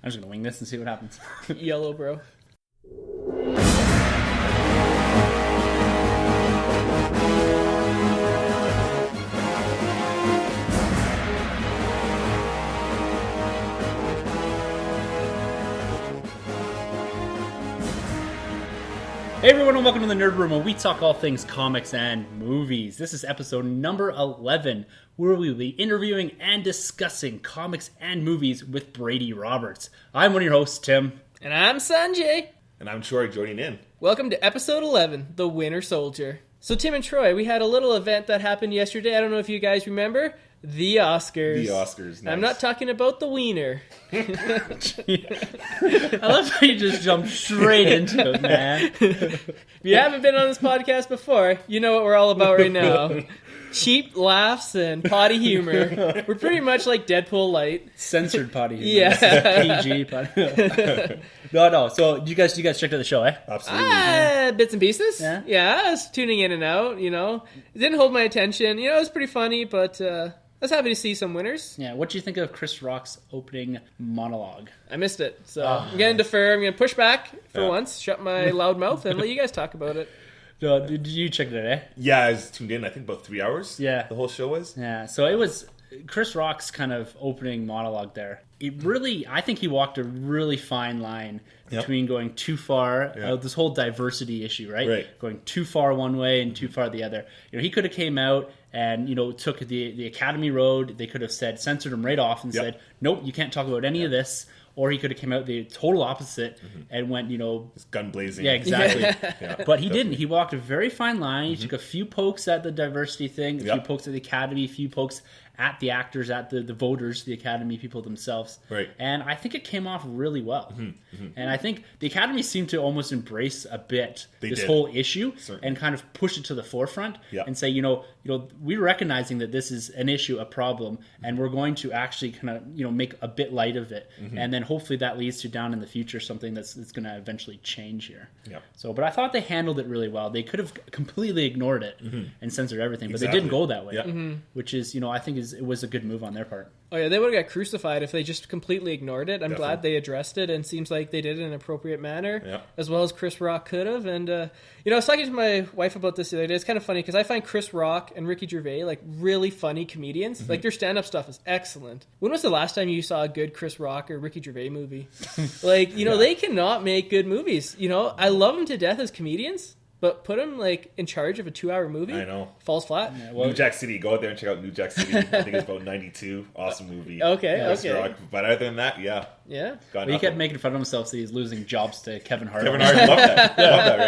I'm just going to wing this and see what happens. Yellow, bro. Hey everyone, and welcome to the Nerd Room, where we talk all things comics and movies. This is episode number 11, where we will be interviewing and discussing comics and movies with Brady Roberts. I'm one of your hosts, Tim. And I'm Sunjay. And I'm Troy, joining in. Welcome to episode 11, The Winter Soldier. So Tim and Troy, we had a little event that happened yesterday. I don't know if you guys remember. The Oscars. The Oscars, nice. I'm not talking about the wiener. I love how you just jumped straight into it, man. If you haven't been on this podcast before, you know what we're all about right now. Cheap laughs and potty humor. We're pretty much like Deadpool light. Censored potty humor. Yeah. PG potty. No. So you guys checked out the show, eh? Absolutely. Bits and pieces. Yeah? I was tuning in and out, you know. It didn't hold my attention. You know, it was pretty funny, but I was happy to see some winners. Yeah, what do you think of Chris Rock's opening monologue? I missed it, so I'm going to defer. I'm going to push back for once, shut my loud mouth, and let you guys talk about it. Did you check it out, eh? Yeah, I was tuned in, I think, about 3 hours. Yeah. The whole show was. Yeah, so it was Chris Rock's kind of opening monologue there. It really, I think he walked a really fine line between going too far, this whole diversity issue, right? Going too far one way and too far the other. You know, he could have came out and, you know, took the Academy road. They could have censored him right off and said, nope, you can't talk about any of this. Or he could have come out the total opposite and went, you know... Just gun blazing. Yeah, exactly. But he didn't. He walked a very fine line. He took a few pokes at the diversity thing, a few pokes at the Academy, a few pokes at the actors, at the voters, the Academy people themselves. Right. And I think it came off really well. And I think the Academy seemed to almost embrace a bit this whole issue and kind of push it to the forefront and say, you know, we're recognizing that this is an issue, a problem, and we're going to actually kind of, you know, make a bit light of it. And then hopefully that leads to down in the future something that's going to eventually change here. So, but I thought they handled it really well. They could have completely ignored it and censored everything, but they didn't go that way, which is, you know, I think it was a good move on their part. Oh yeah, they would have got crucified if they just completely ignored it. I'm glad they addressed it, and seems like they did it in an appropriate manner, as well as Chris Rock could have. And you know, I was talking to my wife about this the other day. It's kind of funny because I find Chris Rock and Ricky Gervais like really funny comedians. Like their stand-up stuff is excellent. When was the last time you saw a good Chris Rock or Ricky Gervais movie? Like, you know, they cannot make good movies. You know, I love them to death as comedians. But put him, like, in charge of a 2-hour movie. I know. Falls flat. Yeah, well, New Jack City. Go out there and check out New Jack City. I think it's about 92. Awesome movie. Okay. But other than that, yeah. Well, he kept making fun of himself so he's losing jobs to Kevin Hart. Kevin Hart, love that. Love that,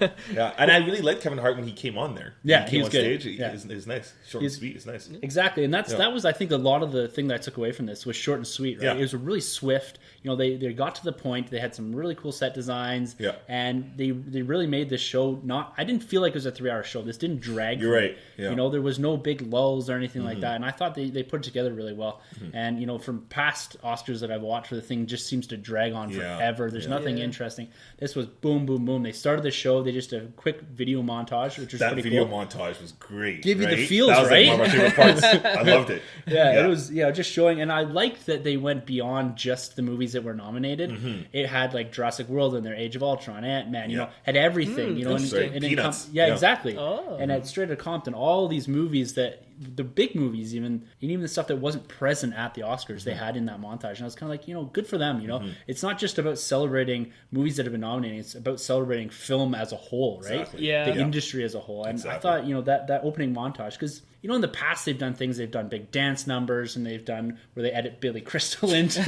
right? Yeah. And I really liked Kevin Hart when he came on there. Yeah, he was on good. Stage. It was nice. Short and sweet. It's nice. Exactly. And that was, I think, a lot of the thing that I took away from this was short and sweet, right? It was really swift. You know, they got to the point. They had some really cool set designs. And they really made this show I didn't feel like it was a 3-hour show. This didn't drag. You're right. Yeah. You know, there was no big lulls or anything like that. And I thought they put it together really well. And, you know, from past Oscars that I've watched where the thing just seems to drag on forever. There's nothing interesting. This was boom, boom, boom. They started the show. They just a quick video montage, which was pretty cool. That video montage was great. Give you the feels, that was right? Like one of my favorite parts. I loved it. It was just showing. And I liked that they went beyond just the movies that were nominated. It had like Jurassic World and their Age of Ultron, Ant-Man, you know, had everything. You know, and exactly. And at Straight Outta Compton, all these movies that the big movies, even the stuff that wasn't present at the Oscars, they had in that montage. And I was kind of like, you know, good for them. You know, it's not just about celebrating movies that have been nominated; it's about celebrating film as a whole, right? Exactly. The industry as a whole. And I thought, you know, that opening montage, because you know, in the past they've done things. They've done big dance numbers, and they've done where they edit Billy Crystal into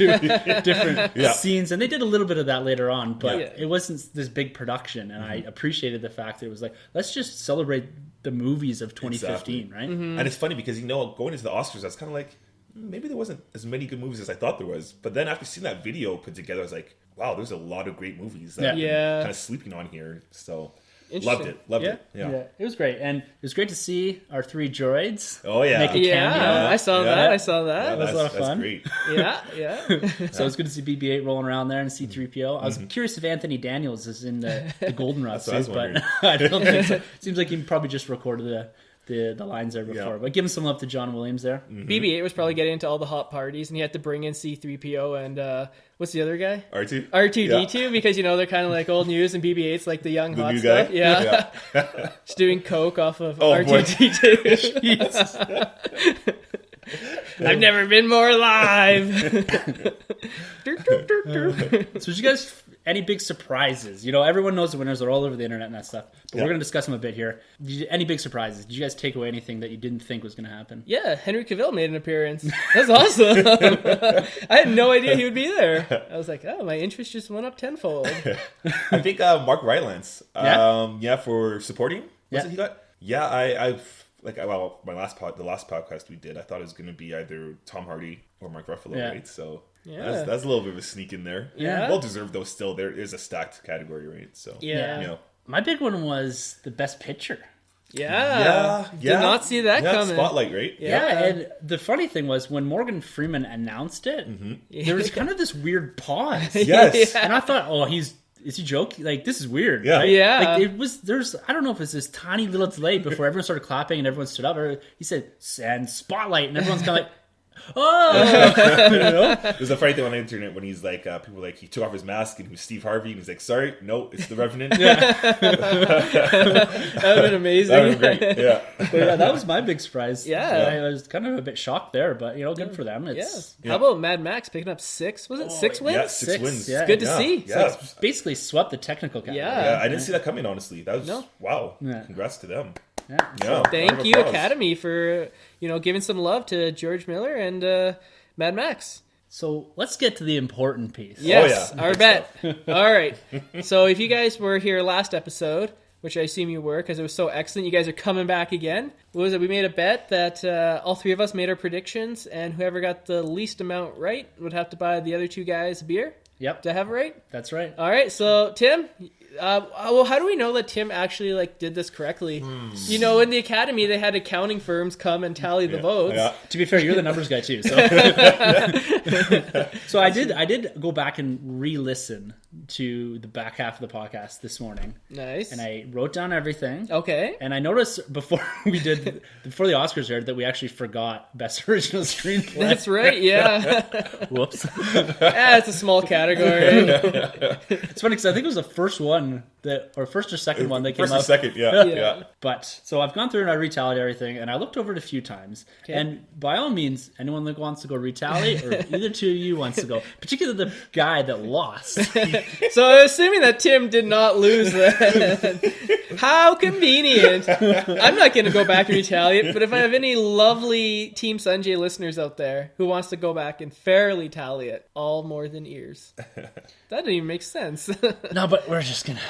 different scenes, and they did a little bit of that later on. But it wasn't this big production, and I appreciated the fact that it was like, let's just celebrate the movies of 2015, right? And it's funny because, you know, going into the Oscars, I was kind of like, maybe there wasn't as many good movies as I thought there was. But then after seeing that video put together, I was like, wow, there's a lot of great movies that I'm kind of sleeping on here. So loved it. Yeah. It was great. And it was great to see our 3 droids. Oh, yeah. Make a cameo. I saw that. That was a lot of fun. That's great. So it's good to see BB-8 rolling around there and C-3PO. I was curious if Anthony Daniels is in the Goldenrod suit, but I don't think so. It seems like he probably just recorded the lines there before. Yeah. But give him some love to John Williams there. Mm-hmm. BB-8 was probably getting into all the hot parties, and he had to bring in C-3PO and what's the other guy? R2-D2, because they're kind of like old news, and BB-8's like the young hot stuff. Yeah. Just doing coke off of R2-D2. I've never been more alive. So did you guys any big surprises? Everyone knows the winners are all over the internet and that stuff, but we're going to discuss them a bit here. Any big surprises? Did you guys take away anything that you didn't think was going to happen? Yeah, Henry Cavill made an appearance. That's awesome. I had no idea he would be there. I was like, oh, my interest just went up tenfold. I think Mark Rylance, for supporting. What's it he got? Yeah, I've the last podcast we did, I thought it was going to be either Tom Hardy or Mark Ruffalo, right? So that's a little bit of a sneak in there. Yeah, well deserved though. Still, there is a stacked category, right? So my big one was the Best Picture. Yeah. Did not see that coming. Spotlight, right? Yeah, and the funny thing was when Morgan Freeman announced it, there was kind of this weird pause. Yes, and I thought, is he joking? Like, this is weird. Yeah. Right? Yeah. Like, I don't know if it's this tiny little delay before everyone started clapping and everyone stood up, or he said, and spotlight, and everyone's kind of like, oh! There's a funny thing on the internet when he's like, people were like, he took off his mask and he was Steve Harvey, and he's like, sorry, no, it's the Revenant. That would have been amazing. That would have been great, yeah. But that was my big surprise. Yeah. I was kind of a bit shocked there, but, good for them. How about Mad Max picking up 6? Was it 6 wins? Yeah, 6 wins. Yeah. Good to see. Yeah. So it's basically swept the technical category. Yeah. I didn't see that coming, honestly. That was, wow. Yeah. Congrats to them. Yeah. Thank you, Academy, for giving some love to George Miller and Mad Max. So let's get to the important piece. Yes, our bet. All right. So if you guys were here last episode, which I assume you were because it was so excellent, you guys are coming back again. What was it? We made a bet that all three of us made our predictions, and whoever got the least amount right would have to buy the other two guys a beer. Yep. To have it right? That's right. All right. So, Tim, how do we know that Tim actually did this correctly? In the Academy, they had accounting firms come and tally the votes. Yeah. To be fair, you're the numbers guy too. So, so I did go back and re-listen to the back half of the podcast this morning. Nice. And I wrote down everything. Okay. And I noticed before the Oscars aired that we actually forgot Best Original Screenplay. That's right. Yeah. Whoops. It's a small category. It's funny because I think it was the first one first or second one that came up. First or second, yeah. But so I've gone through and I retallied everything, and I looked over it a few times. Okay. And by all means, anyone that wants to go retally, or either two of you wants to go, particularly the guy that lost. So assuming that Tim did not lose then, how convenient. I'm not going to go back and retaliate, but if I have any lovely Team Sunjay listeners out there who wants to go back and fairly tally it, all more than ears. That didn't even make sense. No, but we're just going to...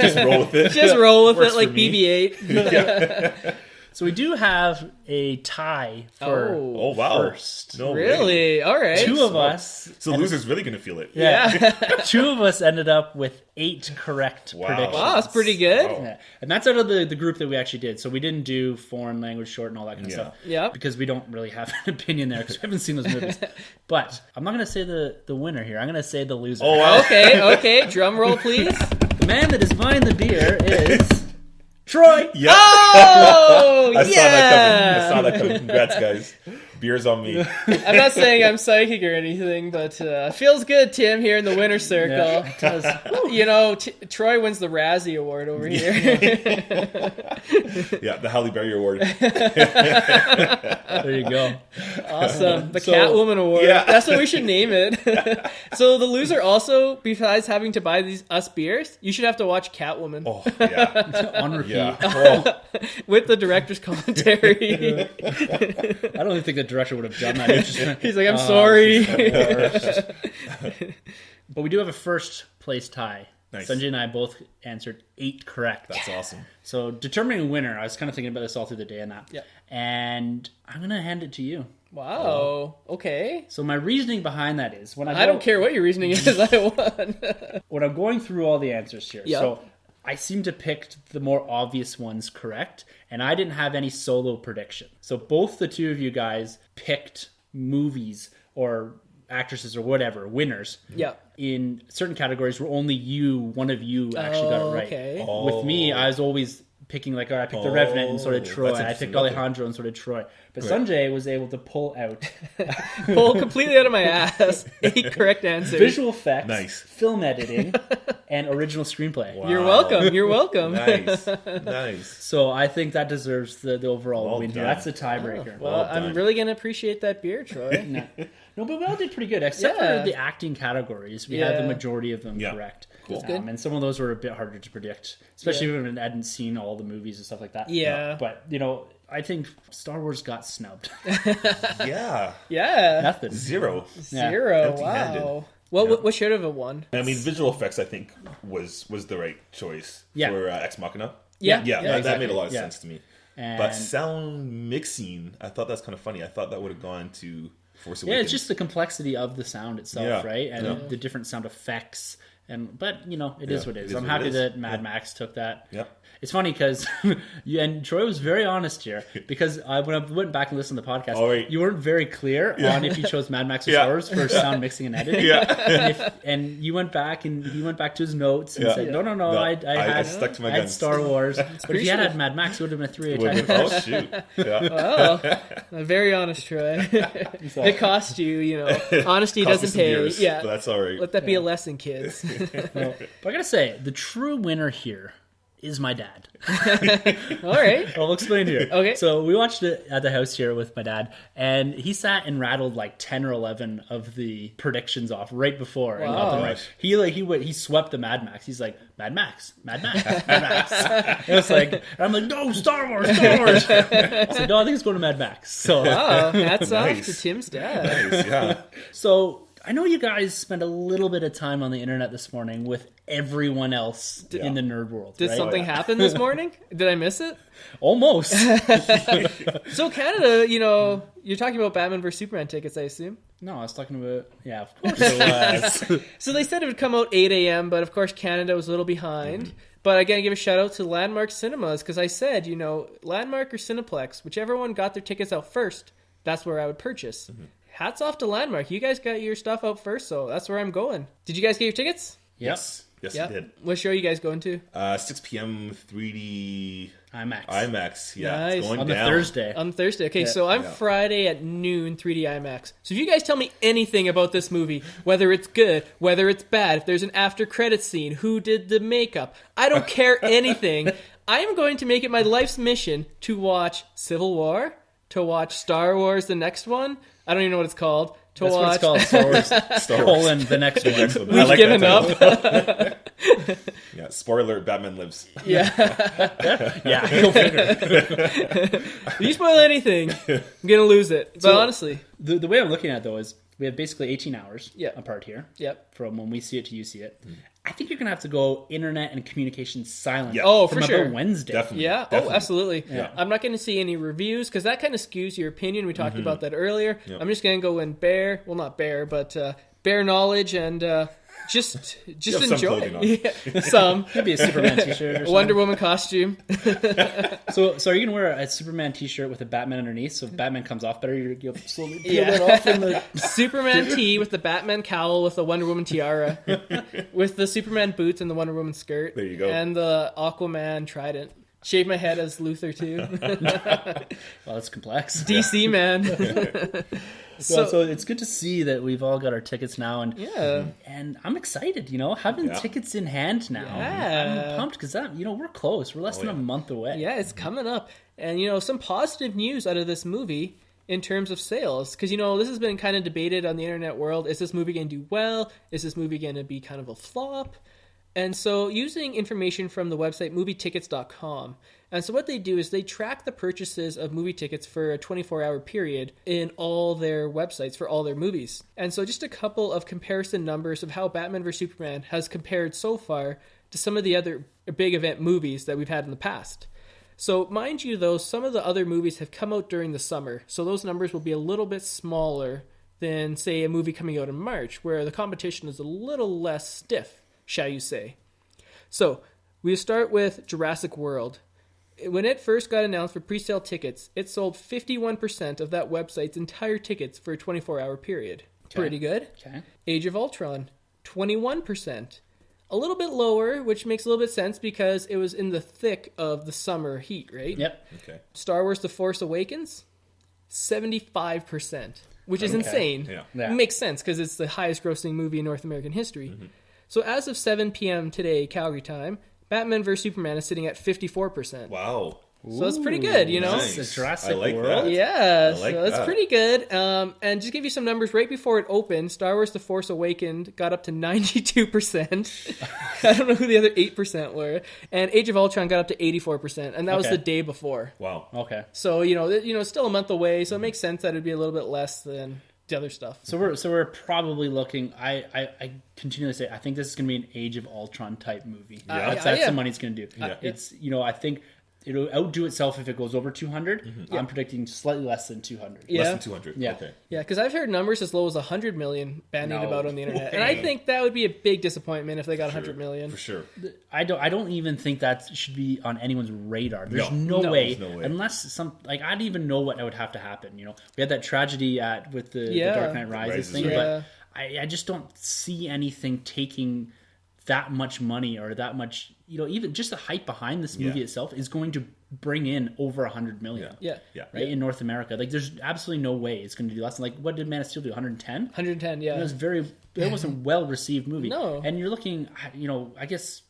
Just roll with it. Just roll with it like BB-8. So we do have a tie for first. No really? Way. All right. Two of us. So the loser's really going to feel it. Yeah. Two of us ended up with 8 correct predictions. Wow, that's pretty good. Wow. Yeah. And that's out of the group that we actually did. So we didn't do foreign language short and all that kind of stuff. Yeah. Because we don't really have an opinion there because we haven't seen those movies. But I'm not going to say the winner here. I'm going to say the loser. Oh, wow. Okay. Drum roll, please. The man that is buying the beer is... Troy! Yeah. Oh, I saw that coming. Congrats, guys. Beer's on me. I'm not saying I'm psychic or anything, but feels good, Tim, here in the winner's circle. Yeah, it does. Troy wins the Razzie Award over here. Yeah, the Halle Berry Award. There you go. Awesome. The Catwoman Award. Yeah. That's what we should name it. So the loser also, besides having to buy us beers, you should have to watch Catwoman. Oh, yeah. On repeat. Yeah. Oh. With the director's commentary. I don't even think the director would have done that. He's like, I'm sorry. But we do have a first place tie. Nice. Sunjay and I both answered 8 correct. That's awesome. So determining a winner, I was kind of thinking about this all through the day and that. Yeah. And I'm going to hand it to you. Wow. Okay. So my reasoning behind that is I don't care what your reasoning is. I won. When I'm going through all the answers here. Yep. So I seem to pick the more obvious ones correct, and I didn't have any solo prediction. So both the two of you guys picked movies or actresses or whatever, winners. Yeah. In certain categories where only one of you actually got it right. Okay. With me, I was always picking like, I picked the Revenant and sort of Troy. I picked Alejandro and sort of Troy. But Sunjay was able to pull completely out of my ass 8 correct answers. Visual effects, film editing, and original screenplay. Wow. You're welcome. Nice. So I think that deserves the overall win here. That's the tiebreaker. Well, I'm really going to appreciate that beer, Troy. No, but we all did pretty good, except for the acting categories. We had the majority of them correct. Cool. And some of those were a bit harder to predict, especially when I hadn't seen all the movies and stuff like that. Yeah. But, I think Star Wars got snubbed. Yeah. Nothing. Zero. Wow. Well, what should have won? I mean, visual effects, I think, was the right choice for Ex Machina. Yeah, that made a lot of sense to me. And but sound mixing, I thought that's kind of funny. I thought that would have gone to Force Awakens. Yeah, it's just the complexity of the sound itself, right? And the different sound effects. But it is what it is. I'm happy that Mad Max took that. Yep. It's funny because and Troy was very honest here, because when I went back and listened to the podcast, you weren't very clear on if you chose Mad Max or Star Wars for sound mixing and editing. And you went back and he went back to his notes and said, no, I stuck to my guns. I had Star Wars. But if he had Mad Max, it would have been a 3-8 tie. Oh, shoot. Well, very honest, Troy. It cost you, honesty doesn't pay. Years, but that's all right. Let that be a lesson, kids. But I gotta say, the true winner here is my dad. All right. I'll explain here. Okay. So we watched it at the house here with my dad, and he sat and rattled like 10 or 11 of the predictions off right before. Wow. And got them right. He swept the Mad Max. He's like, Mad Max. And it's like, and I'm like, no, Star Wars. I said, no, I think it's going to Mad Max. So hats off to Tim's dad. Nice, yeah. So I know you guys spent a little bit of time on the internet this morning with everyone else in the nerd world. Did something happen this morning? Did I miss it? Almost. So Canada, you're talking about Batman vs Superman tickets, I assume? No, I was talking about, of course it was. So they said it would come out 8 a.m., but of course Canada was a little behind. Mm-hmm. But I got to give a shout out to Landmark Cinemas, because I said, Landmark or Cineplex, whichever one got their tickets out first, that's where I would purchase. Mm-hmm. Hats off to Landmark. You guys got your stuff out first, so that's where I'm going. Did you guys get your tickets? Yes, we did. What show are you guys going to? 6 p.m. 3D IMAX. Nice. It's going on down. Thursday. On Thursday. Okay, so I'm Friday at noon 3D IMAX. So if you guys tell me anything about this movie, whether it's good, whether it's bad, if there's an after credits scene, who did the makeup, I don't care anything. I am going to make it my life's mission to Civil War, to watch Star Wars, the next one. I don't even know what it's called. That's what it's called, Star Wars. Colon, the next one. We've given up. Yeah, spoiler, Batman lives. Yeah, go figure. If you spoil anything, I'm going to lose it. But honestly. The way I'm looking at it, though, is we have basically 18 hours apart here. Yep. From when we see it to you see it. I think you're going to have to go internet and communication silent. Yeah. Oh, from for sure. About Wednesday. Definitely. Yeah. Definitely. Oh, absolutely. Yeah. I'm not going to see any reviews because that kind of skews your opinion. We talked about that earlier. Yep. I'm just going to go in bare knowledge and just enjoy. Some. Maybe a Superman t-shirt or something. Wonder Woman costume. So are you going to wear a Superman t-shirt with a Batman underneath? So if Batman comes off better, you'll slowly peel that off in the Superman tee with the Batman cowl with the Wonder Woman tiara with the Superman boots and the Wonder Woman skirt. There you go. And the Aquaman trident. Shave my head as Luthor too. Well, that's complex. DC man. So it's good to see that we've all got our tickets now, and I'm excited. Having tickets in hand now. I'm pumped because we're close. We're less than a month away. Yeah, it's coming up, and some positive news out of this movie in terms of sales, because this has been kind of debated on the internet world. Is this movie going to do well? Is this movie going to be kind of a flop? And so using information from the website movietickets.com, and so what they do is they track the purchases of movie tickets for a 24-hour period in all their websites for all their movies. And so just a couple of comparison numbers of how Batman vs. Superman has compared so far to some of the other big event movies that we've had in the past. So mind you, though, some of the other movies have come out during the summer, so those numbers will be a little bit smaller than, say, a movie coming out in March, where the competition is a little less stiff, shall you say. So, we start with Jurassic World. When it first got announced for pre-sale tickets, it sold 51% of that website's entire tickets for a 24-hour period. Okay. Pretty good. Okay. Age of Ultron, 21%. a little bit lower, which makes a little bit of sense because it was in the thick of the summer heat, right? Yep. Okay. Star Wars The Force Awakens, 75%, which is insane. Yeah. It makes sense because it's the highest grossing movie in North American history. Mm-hmm. So as of 7 p.m. today, Calgary time, Batman vs. Superman is sitting at 54%. Wow. So that's pretty good, you know? Nice. It's a Jurassic World. That. Yeah, so that's pretty good. And just give you some numbers, right before it opened, Star Wars The Force Awakens got up to 92%. I don't know who the other 8% were. And Age of Ultron got up to 84%, and that was the day before. Wow. Okay. So, it's still a month away, so it makes sense that it'd be a little bit less than the other stuff. So we're probably looking. I continually say I think this is going to be an Age of Ultron type movie. That's the money it's going to do. It's I think it'll outdo itself if it goes over 200. Mm-hmm. I'm predicting slightly less than 200. Yeah. Less than 200. Yeah. Okay. Yeah, because I've heard numbers as low as 100 million bandied about on the internet, and I think that would be a big disappointment if they got 100 million. For sure. I don't even think that should be on anyone's radar. There's no way unless I don't even know what would have to happen. We had that tragedy with the Dark Knight Rises thing, but I just don't see anything taking that much money or that much. Even just the hype behind this movie itself is going to bring in over 100 million. Yeah. In North America. There's absolutely no way it's going to do less. What did Man of Steel do? 110? 110, yeah. It was a well-received movie. No. And you're looking, I guess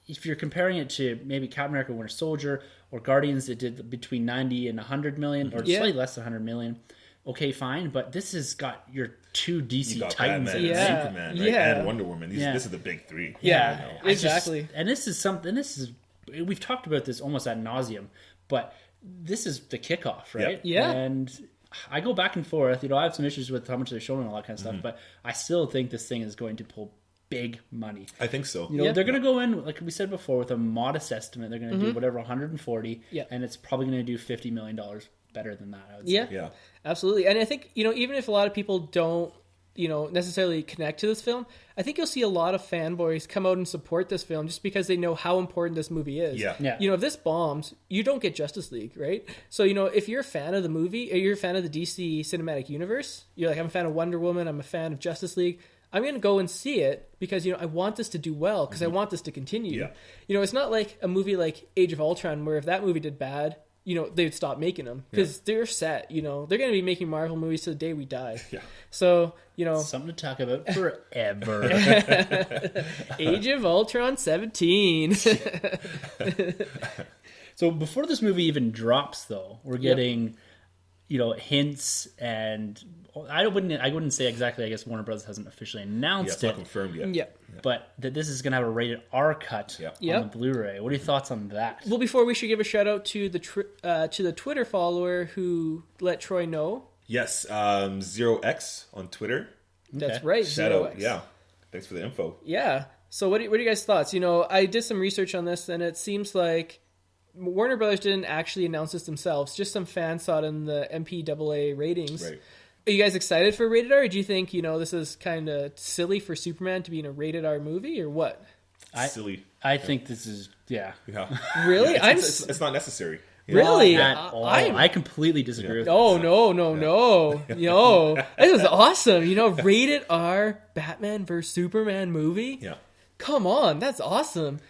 if you're comparing it to maybe Captain America Winter Soldier or Guardians that did between 90 and 100 million or slightly less than 100 million, okay, fine. But this has got your two DC Titans. Batman and Superman, right? And Wonder Woman. This is the big three. Yeah, exactly. And this is something, we've talked about this almost ad nauseum, but this is the kickoff, right? Yeah. And I go back and forth. I have some issues with how much they're showing and all that kind of stuff, but I still think this thing is going to pull big money. I think so. They're going to go in, like we said before, with a modest estimate. They're going to do whatever, 140, and it's probably going to do $50 million better than that, I would say. Yeah, absolutely. And I think, even if a lot of people don't, necessarily connect to this film, I think you'll see a lot of fanboys come out and support this film just because they know how important this movie is. Yeah. If this bombs, you don't get Justice League, right? So, if you're a fan of the movie, or you're a fan of the DC cinematic universe, you're like, I'm a fan of Wonder Woman, I'm a fan of Justice League, I'm going to go and see it because, I want this to do well, because I want this to continue. Yeah. It's not like a movie like Age of Ultron, where if that movie did bad, they would stop making them because they're set. They're going to be making Marvel movies to the day we die. Yeah. So, something to talk about forever. Age of Ultron 17. So before this movie even drops, though, we're getting, hints, and I wouldn't say exactly. I guess Warner Bros. Hasn't officially announced it. It's not confirmed yet. Yeah. But that this is going to have a rated R cut on the Blu-ray. What are your thoughts on that? Well, before we should give a shout out to the Twitter follower who let Troy know. Yes, 0x on Twitter. That's right. Shout 0x. out. Yeah. Thanks for the info. Yeah. So what are you guys' thoughts? I did some research on this, and it seems like Warner Brothers didn't actually announce this themselves. Just some fans saw it in the MPAA ratings. Right. Are you guys excited for rated R? Or do you think, this is kind of silly for Superman to be in a rated R movie, or what? Silly. I think this is, Really? It's not necessary. Really? At all. I completely disagree with Oh, no. This is awesome. Rated R Batman vs. Superman movie? Yeah. Come on, that's awesome.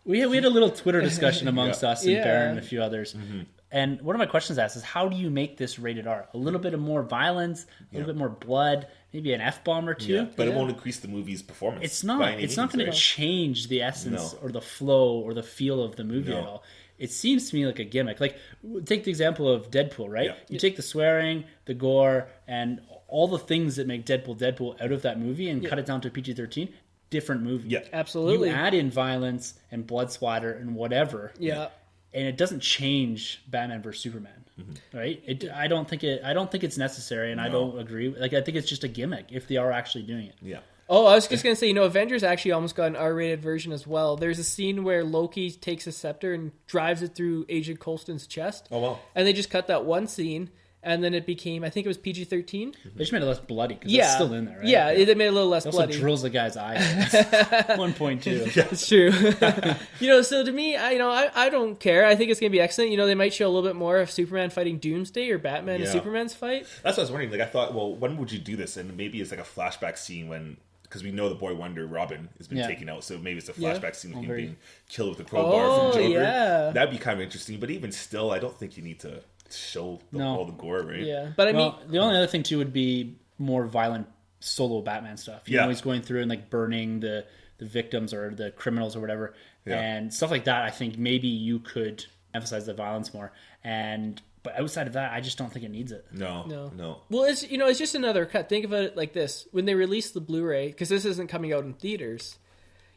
We had a little Twitter discussion amongst us and Baron and a few others. Mm-hmm. And one of my questions asked is, how do you make this rated R? A little bit of more violence, a little bit more blood, maybe an F-bomb or two. Yeah, but it won't increase the movie's performance. It's not going to change the essence or the flow or the feel of the movie at all. It seems to me like a gimmick. Like, take the example of Deadpool, right? Yeah. You take the swearing, the gore, and all the things that make Deadpool out of that movie and cut it down to PG-13. Different movie. Yeah, absolutely. You add in violence and blood splatter and whatever. Yeah. And it doesn't change Batman versus Superman, right? I don't think it's necessary, and I don't agree. I think it's just a gimmick if they are actually doing it. Yeah. Oh, I was just going to say, Avengers actually almost got an R-rated version as well. There's a scene where Loki takes a scepter and drives it through Agent Coulson's chest. Oh, wow. And they just cut that one scene, and then it became, I think it was PG-13. They just made it less bloody because it's still in there, right? Yeah, it made it a little less bloody. It also drills the guy's eye. 1.2. Yeah. It's true. So to me, I don't care. I think it's going to be excellent. They might show a little bit more of Superman fighting Doomsday or Batman and Superman's fight. That's what I was wondering. I thought, well, when would you do this? And maybe it's like a flashback scene when... because we know the Boy Wonder Robin has been taken out, so maybe it's a flashback scene of him being killed with a crowbar from Joker. Yeah. That'd be kind of interesting, but even still, I don't think you need to show all the gore, right? Yeah, but I mean, the only other thing too would be more violent solo Batman stuff. You know, he's going through and like burning the victims or the criminals or whatever, and stuff like that. I think maybe you could emphasize the violence more, but outside of that, I just don't think it needs it. No. Well, it's just another cut. Think of it like this: when they release the Blu-ray, because this isn't coming out in theaters.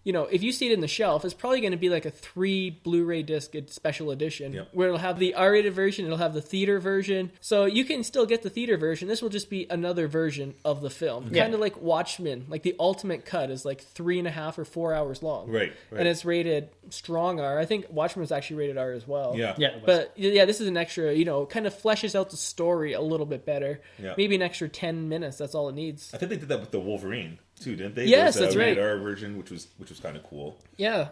If you see it in the shelf, it's probably going to be like a 3 Blu-ray disc special edition where it'll have the R-rated version, it'll have the theater version. So you can still get the theater version. This will just be another version of the film. Kind of like Watchmen. Like the ultimate cut is like 3.5 or 4 hours long. Right. And it's rated strong R. I think Watchmen was actually rated R as well. Yeah. But this is an extra, kind of fleshes out the story a little bit better. Yeah. Maybe an extra 10 minutes. That's all it needs. I think they did that with the Wolverine too, didn't they? Yes, that's right. Our version, which was kind of cool. Yeah.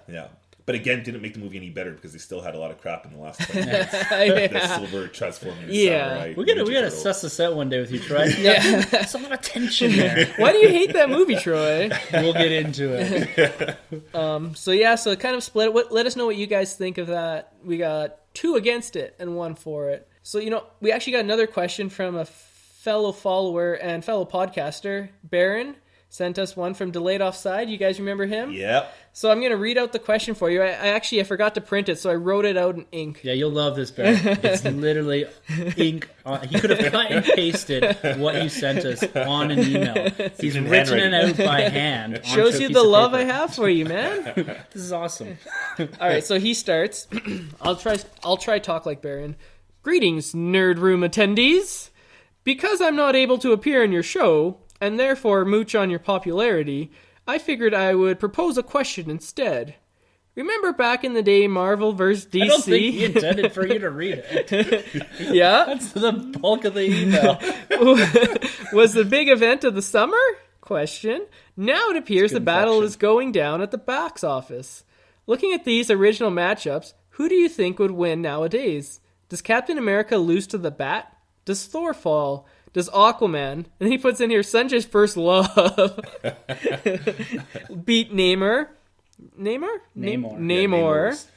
But again, didn't make the movie any better because they still had a lot of crap in the last 20 minutes. The silver transforming samurai. We gotta suss this out one day with you, Troy. There's a lot of tension there. Why do you hate that movie, Troy? We'll get into it. So kind of split. Let us know what you guys think of that. We got 2 against it and 1 for it. So we actually got another question from a fellow follower and fellow podcaster, Baron. Sent us one from Delayed Offside. You guys remember him? Yep. So I'm going to read out the question for you. I forgot to print it, so I wrote it out in ink. Yeah, you'll love this, Barry. It's literally ink. He could have cut and pasted what you sent us on an email. He's written it out by hand. Shows you the love I have for you, man. This is awesome. All right, so he starts. I'll try talk like Baron. Greetings, Nerd Room attendees. Because I'm not able to appear in your show, and therefore mooch on your popularity, I figured I would propose a question instead. Remember back in the day, Marvel vs. DC? I don't think he intended for you to read it. Yeah? That's the bulk of the email. Was the big event of the summer? Question. Now it appears the battle is going down at the box office. Looking at these original matchups, who do you think would win nowadays? Does Captain America lose to the Bat? Does Thor fall? Does Aquaman, and then he puts in here, Sunjay's first love, beat Namor?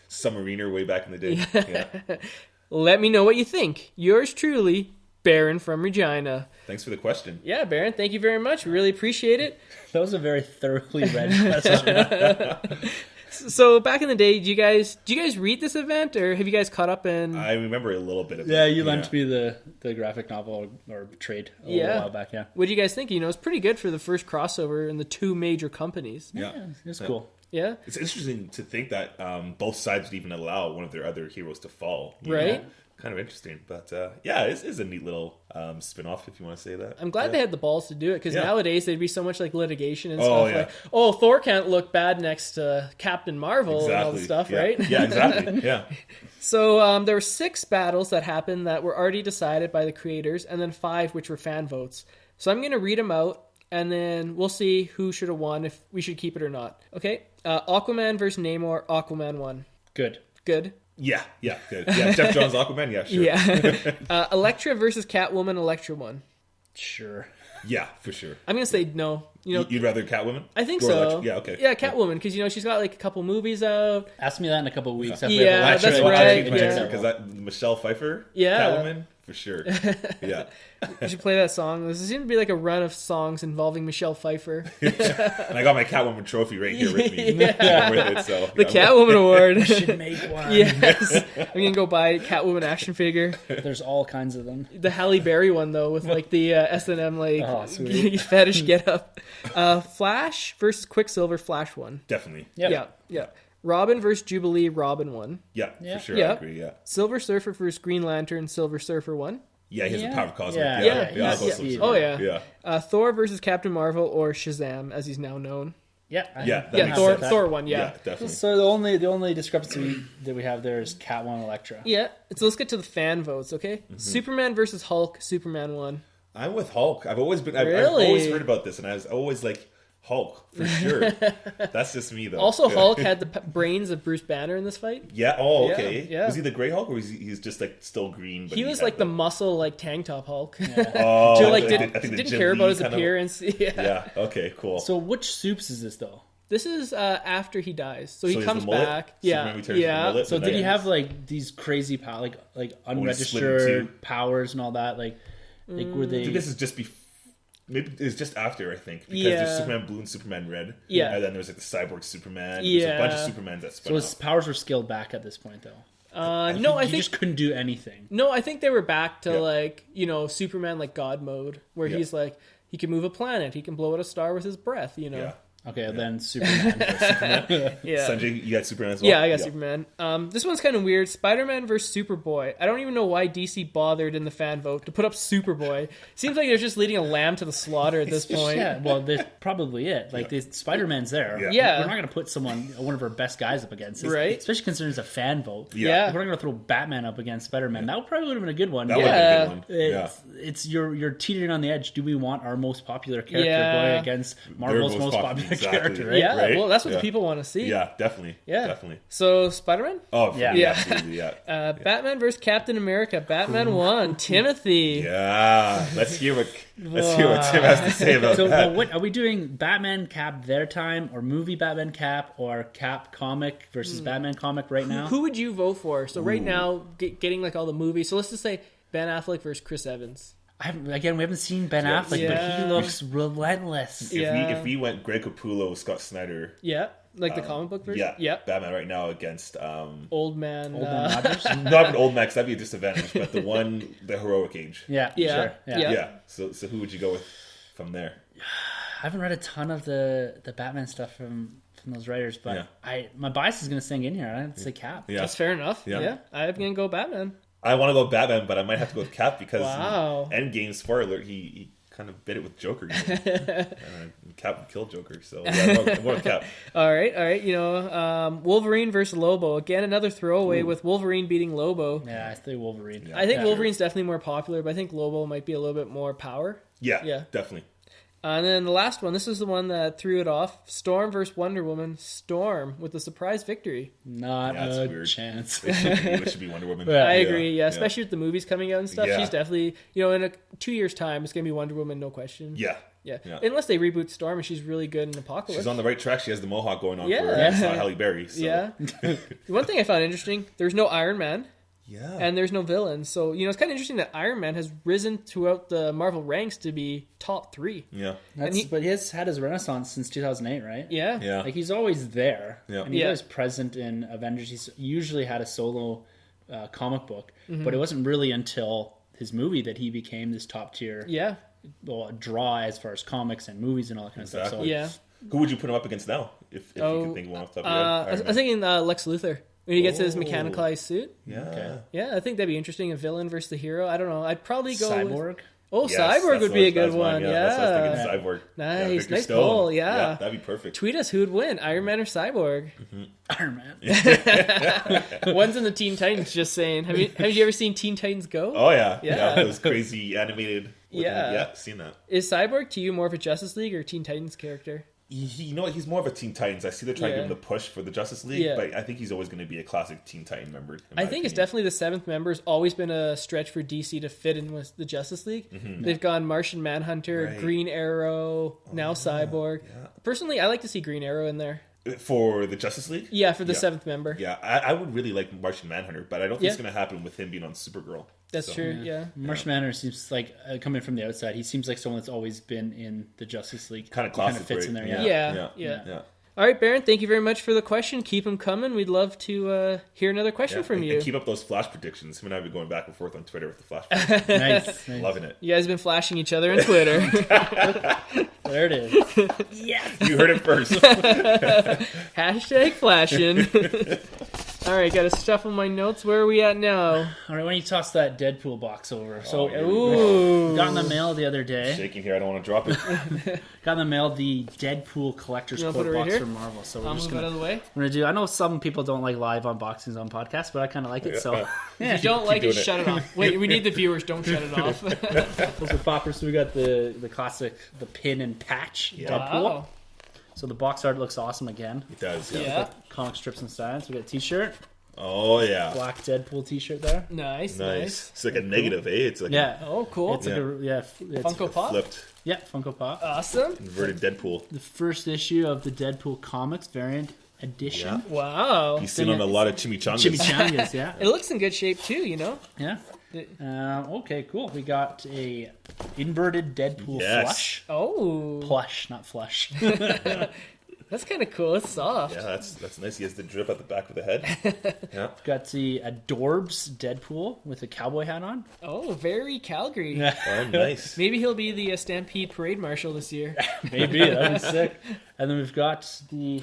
Submariner way back in the day. Yeah. Let me know what you think. Yours truly, Baron from Regina. Thanks for the question. Yeah, Baron, thank you very much. We really appreciate it. That was a very thoroughly read question. So back in the day, do you guys read this event, or have you guys caught up in? I remember a little bit of it. Yeah, you lent me the graphic novel or trade a little while back. Yeah. What do you guys think? It's pretty good for the first crossover in the 2 major companies. Yeah, it's cool. Yeah, it's interesting to think that both sides would even allow one of their other heroes to fall. Right. Kind of interesting, but it's a neat little spin-off, if you want to say that. I'm glad they had the balls to do it, because nowadays there'd be so much like litigation and stuff. Like, Thor can't look bad next to Captain Marvel and all the stuff, right? Yeah, exactly. Yeah. So there were 6 battles that happened that were already decided by the creators, and then 5 which were fan votes. So I'm going to read them out, and then we'll see who should have won, if we should keep it or not. Okay? Aquaman versus Namor. Aquaman won. Good. Yeah, good. Yeah, Jeff Jones, Aquaman, yeah, sure. Yeah. Elektra versus Catwoman, Elektra won. Sure. Yeah, for sure. I'm going to say no. You'd rather Catwoman? I think so. Elektra? Yeah, okay. Yeah, Catwoman, because, she's got like a couple movies out. Ask me that in a couple of weeks. Yeah, that's right. Because Michelle Pfeiffer, Catwoman, for sure. Yeah. You should play that song. There seems to be like a run of songs involving Michelle Pfeiffer. And I got my Catwoman trophy right here with me. The Catwoman Award. We should make one. Yes. I'm going to go buy a Catwoman action figure. There's all kinds of them. The Halle Berry one, though, with like the S&M fetish get up. Flash versus Quicksilver, Flash won. Definitely. Yeah. Robin versus Jubilee, Robin won. Yeah, for sure. I agree, yeah. Silver Surfer versus Green Lantern, Silver Surfer won. Yeah, he has the power of cosmic. Yeah. Thor versus Captain Marvel, or Shazam, as he's now known. Yeah. Thor won. Yeah, definitely. So the only discrepancy that we have there is Catwoman, Elektra. Yeah. So let's get to the fan votes. Okay. Mm-hmm. Superman versus Hulk. Superman won. I'm with Hulk. I've always heard about this, and I was always like, Hulk, for sure. That's just me, though. Also, Hulk had the brains of Bruce Banner in this fight. Yeah. Oh, okay. Yeah. Was he the gray Hulk, or he's just like still green? But he was like the muscle, like tank top Hulk. Yeah. Oh, I think didn't care about his appearance. Yeah. Okay. Cool. So which Soups is this though? This is after he dies, so he comes back. Yeah. So did he have like these crazy like unregistered powers and all that? Like were they? I think this is just maybe it's just after, I think, because there's Superman Blue and Superman Red. Yeah. And then there's like the Cyborg Superman. Yeah. There's a bunch of Supermans that spun So his powers were scaled back at this point, though. I think he just couldn't do anything. No, I think they were back to like Superman like God mode, where he's like he can move a planet, he can blow out a star with his breath. Yeah. Okay, then Superman. Sanjay, you got Superman as well? Yeah, I got Superman. This one's kind of weird. Spider-Man versus Superboy. I don't even know why DC bothered in the fan vote to put up Superboy. Seems like they're just leading a lamb to the slaughter at this point. Yeah, well, that's probably it. Like, Spider-Man's there. Yeah. We're not going to put one of our best guys up against it. Right. Especially considering it's a fan vote. Yeah. If we're not going to throw Batman up against Spider-Man. That probably would have been a good one. That would have been a good one. It's you're teetering on the edge. Do we want our most popular character going against Marvel's most popular character, right? Yeah, right? Well, that's what the people want to see. Yeah, definitely. So, Spider-Man? Oh, yeah. Absolutely, yeah. Batman versus Captain America. Batman won. Timothy. Yeah. Let's hear what Tim has to say about that. What are we doing? Batman Cap their time, or movie Batman Cap, or Cap comic versus Batman comic right now? Who would you vote for? So right now, getting like all the movies. So let's just say Ben Affleck versus Chris Evans. We haven't seen Ben Affleck, but he looks relentless. If we went Greg Capullo, Scott Snyder, like the comic book version, Batman right now against Old Man Rogers, not even Old Man, 'cause that'd be a disadvantage, but the heroic age, sure. So who would you go with from there? I haven't read a ton of the Batman stuff from those writers, but my bias is going to sing in here. I have to say Cap. Yeah. That's fair enough. Yeah, I'm going to go Batman. I want to go Batman, but I might have to go with Cap because Endgame, spoiler alert, he kind of bit it with Joker. Cap killed Joker, so I'm going with Cap. All right. Wolverine versus Lobo. Again, another throwaway with Wolverine beating Lobo. Yeah, I think Wolverine. I think Wolverine's definitely more popular, but I think Lobo might be a little bit more power. Yeah, definitely. And then the last one, this is the one that threw it off. Storm versus Wonder Woman. Storm with a surprise victory. Not a chance. It should be Wonder Woman. I agree, especially with the movies coming out and stuff. She's definitely, in 2 years' time, it's going to be Wonder Woman, no question. Yeah. Unless they reboot Storm and she's really good in Apocalypse. She's on the right track. She has the mohawk going on for her. It's not Halle Berry. So. Yeah. One thing I found interesting, there's no Iron Man. Yeah. And there's no villain. So, it's kind of interesting that Iron Man has risen throughout the Marvel ranks to be top 3. Yeah. But he has had his renaissance since 2008, right? Yeah. Like, he's always there. Yeah. And he's always present in Avengers. He's usually had a solo comic book. Mm-hmm. But it wasn't really until his movie that he became this top tier draw as far as comics and movies and all that kind of stuff. So, who would you put him up against now? If you could think of one off the top of your head? I was thinking Lex Luthor. When he gets his mechanicalized suit. Yeah. Okay. Yeah, I think that'd be interesting. A villain versus the hero. I don't know. I'd probably go Cyborg. Cyborg would be a good one. Yeah. That's what I was thinking, Cyborg. Nice pull. Yeah. That'd be perfect. Tweet us who would win, Iron Man or Cyborg. Mm-hmm. Iron Man. One's in the Teen Titans. Just saying. Have you ever seen Teen Titans Go? Oh yeah. Those crazy animated. Seen that. Is Cyborg to you more of a Justice League or Teen Titans character? You know what? He's more of a Teen Titans. I see they're trying to give him the push for the Justice League, but I think he's always going to be a classic Teen Titan member. I think it's definitely the 7th member. Has always been a stretch for DC to fit in with the Justice League. Mm-hmm. They've gone Martian Manhunter, Green Arrow, now Cyborg. Yeah. Personally, I like to see Green Arrow in there. For the Justice League? Yeah, for the 7th member. Yeah, I would really like Martian Manhunter, but I don't think it's going to happen with him being on Supergirl. That's true, yeah. Martian Manhunter seems like, coming from the outside, he seems like someone that's always been in the Justice League. Kind of classic. Kind of fits in there, yeah. All right, Baron, thank you very much for the question. Keep them coming. We'd love to hear another question from you. And keep up those flash predictions. Him and I have been going back and forth on Twitter with the flash predictions. Nice. Loving it. You guys have been flashing each other on Twitter. There it is. Yes. You heard it first. Hashtag flashing. All right, got to shuffle my notes. Where are we at now? All right, why don't you toss that Deadpool box over? So, got in the mail the other day. Shaking here, I don't want to drop it. Got in the mail the Deadpool collector's quote box from Marvel. So we're just going to We're gonna do. I know some people don't like live unboxings on podcasts, but I kind of like it. So if you don't like it, shut it off. Wait, we need the viewers. Don't shut it off. Those are poppers. So we got the classic, the pin and patch Deadpool. So the box art looks awesome again. It does. Yeah. Comic strips and signs. We got a T-shirt. Oh yeah. Black Deadpool T-shirt there. Nice. It's like a negative, eh? It's like Oh, cool. It's like it's Funko Pop. flipped. Yeah, Funko Pop. Awesome. Inverted Deadpool. The first issue of the Deadpool Comics variant edition. Yeah. Wow. He's seen on a lot of chimichangas. Chimichangas, yeah. It looks in good shape too, you know? Yeah. Okay, cool. We got a inverted Deadpool flush. Oh. Plush, not flush. That's kind of cool. It's soft. Yeah, that's nice. He has the drip at the back of the head. Yeah. Got the Adorbs Deadpool with a cowboy hat on. Oh, very Calgary. Oh, nice. Maybe he'll be the Stampede Parade Marshal this year. Maybe, that'd be sick. And then we've got the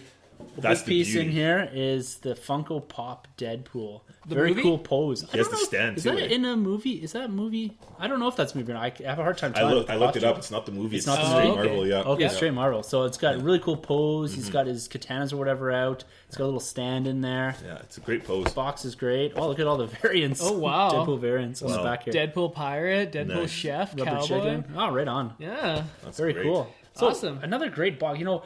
That's big the piece beauty. in here is the Funko Pop Deadpool. The Very movie? cool pose. He has the stand Is too. that in a movie? Is that a movie? I don't know if that's a movie or not. I have a hard time telling. I looked it up. It's not the movie. It's not the straight movie? Marvel. Yeah. Okay, Yeah. straight Marvel. So it's got a really cool pose. He's got his katanas or whatever out. It's got a little stand in there. Yeah, it's a great pose. Box is great. Oh, look at all the variants. Oh, wow. Deadpool variants on the back here. Deadpool Pirate, Deadpool Nice. Chef, Rubber Cowboy. chicken. Oh, right on. Yeah. That's Very great. cool. So, Awesome. Another great box. You know,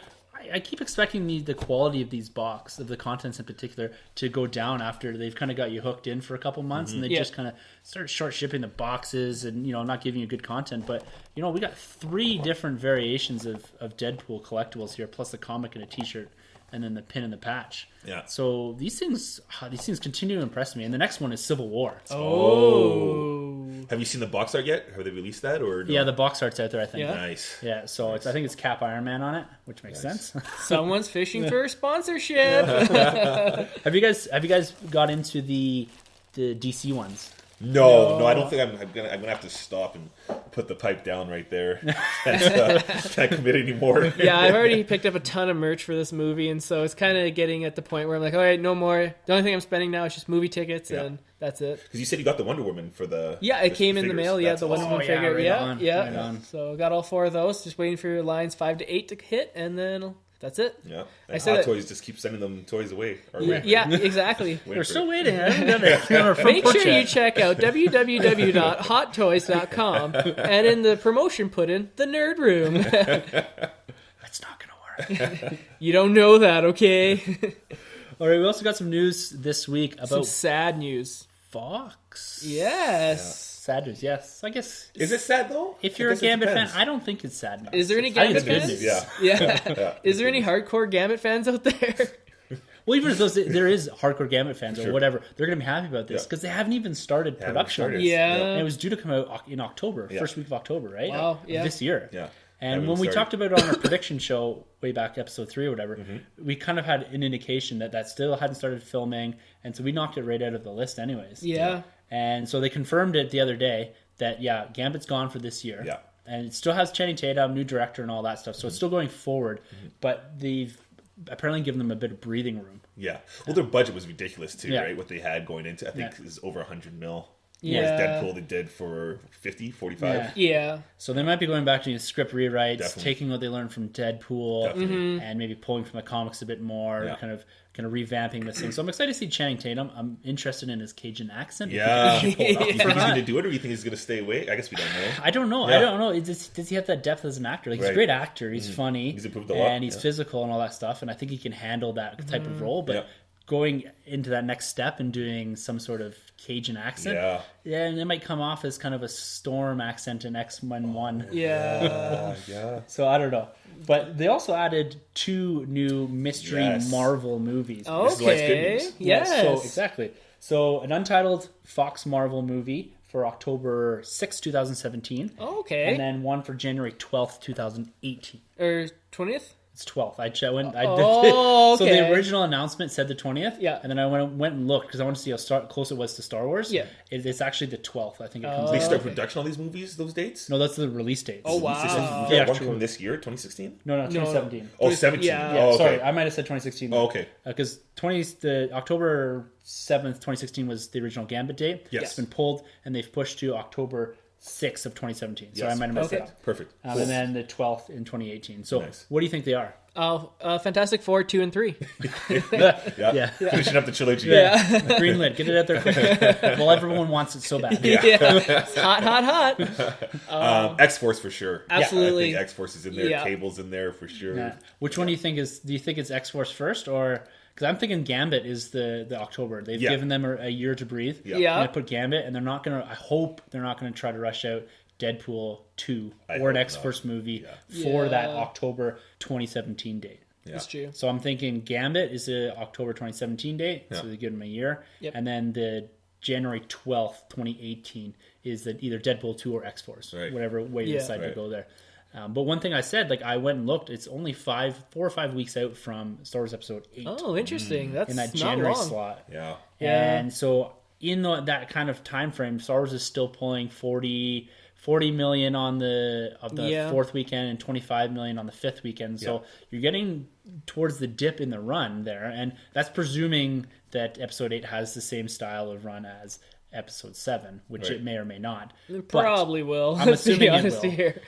I keep expecting the quality of these of the contents in particular, to go down after they've kind of got you hooked in for a couple months, and they just kind of start short shipping the boxes and, you know, not giving you good content. But, you know, we got 3 different variations of Deadpool collectibles here, plus the comic and a T-shirt, and then the pin and the patch. Yeah. So these things continue to impress me. And the next one is Civil War. Oh. Have you seen the box art yet? Have they released that or no? Yeah, the box art's out there, I think. Yeah. Nice. Yeah, so I think it's Cap Iron Man on it, which makes sense. Someone's fishing for a sponsorship. Have you guys got into the DC ones? No, I don't think I'm gonna have to stop and put the pipe down right there. Can't commit anymore. Yeah, I've already picked up a ton of merch for this movie, and so it's kind of getting at the point where I'm like, all right, no more. The only thing I'm spending now is just movie tickets, and that's it. Because you said you got the Wonder Woman for the It came in the figures. mail. Yeah, That's the Wonder awesome. Woman figure. Right Yeah. Right on. So got all 4 of those. Just waiting for lines 5 to 8 to hit, and then that's it. Yeah, I and said Hot that- Toys just keep sending them toys away. Or Yeah, exactly. We're still waiting. I haven't done it. On our front Make porch sure yet. you check out www.hottoys.com and in the promotion put in the Nerd Room. That's not gonna work. You don't know that, okay? All right, we also got some news this week Some about sad news. Fox. Yes. Sad news. Yes, I guess. Is it sad though? If you're I a guess it Gambit fan, depends. I don't think it's sad news. Is there any I think Gambit it's good fans? news. Yeah. Yeah. Is there any hardcore Gambit fans out there? Well, even if there is hardcore Gambit fans or Sure. whatever, they're going to be happy about this Yeah. because they haven't even started Haven't production. started. Yeah. And it was due to come out in October, Yeah. first week of October, right? Wow, yeah. This year. Yeah. And Haven't when we started. talked about it on our prediction show way back, episode 3 or whatever, Mm-hmm. we kind of had an indication that still hadn't started filming, and so we knocked it right out of the list anyways. Yeah. And so they confirmed it the other day that, Gambit's gone for this year. Yeah. And it still has Channing Tatum, new director and all that stuff, so it's still going forward, but they've apparently given them a bit of breathing room. Yeah. Well, their budget was ridiculous too, Yeah. right? What they had going into, I think it was over 100 mil. Yeah. Whereas Deadpool they did for 50, 45. Yeah. Yeah. So they might be going back to script rewrites, Definitely. taking what they learned from Deadpool, Definitely. and maybe pulling from the comics a bit more, Yeah. kind of revamping this thing. So I'm excited to see Channing Tatum. I'm interested in his Cajun accent. Yeah. If he can pull it off. You think he's going to do it, or you think he's going to stay away? I guess we don't know. I don't know. Yeah. I don't know. Does he have that depth as an actor? Like, he's a Right. great actor. He's funny. He's improved a lot, and he's yeah. physical and all that stuff. And I think he can handle that type of role. But Yeah. going into that next step and doing some sort of Cajun accent, and it might come off as kind of a Storm accent in X-Men 1. Yeah. Yeah. So I don't know. But they also added 2 new mystery Yes. Marvel movies. This is why it's good Okay. news. Yes. So exactly. So an untitled Fox Marvel movie for October 6, 2017. Okay. And then one for January 12th, 2018. Or 20th? It's 12th. I did Oh, So okay. the original announcement said the 20th. Yeah. And then I went and looked because I wanted to see how close it was to Star Wars. Yeah. It's actually the 12th. I think it comes They out. start production on these movies, those dates? No, that's the release dates. Oh, wow. Yeah, Yeah, one true. coming this year, 2016? No, 2017. Oh, 17. Yeah. Yeah, Oh, okay. sorry, I might have said 2016. Oh, okay. Because the October 7th, 2016 was the original Gambit date. Yes. It's been pulled, and they've pushed to October 6th of 2017. So I might have messed it up. Perfect. Cool. And then the 12th in 2018. So what do you think they are? Fantastic Four 2 and 3. Yeah. Finishing up the trilogy. Yeah. Greenlit. Get it out there quick. Well, everyone wants it so bad. Yeah. It's hot. X-Force for sure. Absolutely. I think X-Force is in there. Cable's in there for sure. Yeah. Which one do you think it's X-Force first, or... Because I'm thinking Gambit is the October. They've given them a year to breathe. Yeah. They're going to put Gambit, and they're not going to... I hope they're not going to try to rush out Deadpool 2 or an X-Force movie for that October 2017 date. Yeah. That's true. So I'm thinking Gambit is the October 2017 date, so they give them a year. Yep. And then the January 12th, 2018 is either Deadpool 2 or X-Force, whatever way you decide to go there. But one thing I said, like I went and looked, it's only 4 or 5 weeks out from Star Wars Episode 8. Oh, interesting. That's in that not January long. slot. Yeah. And so in that kind of time frame, Star Wars is still pulling 40 million on the fourth weekend and 25 million on the fifth weekend. So you're getting towards the dip in the run there, and that's presuming that Episode 8 has the same style of run as Episode 7, which it may or may not. It probably will. I'm assuming it will. Here.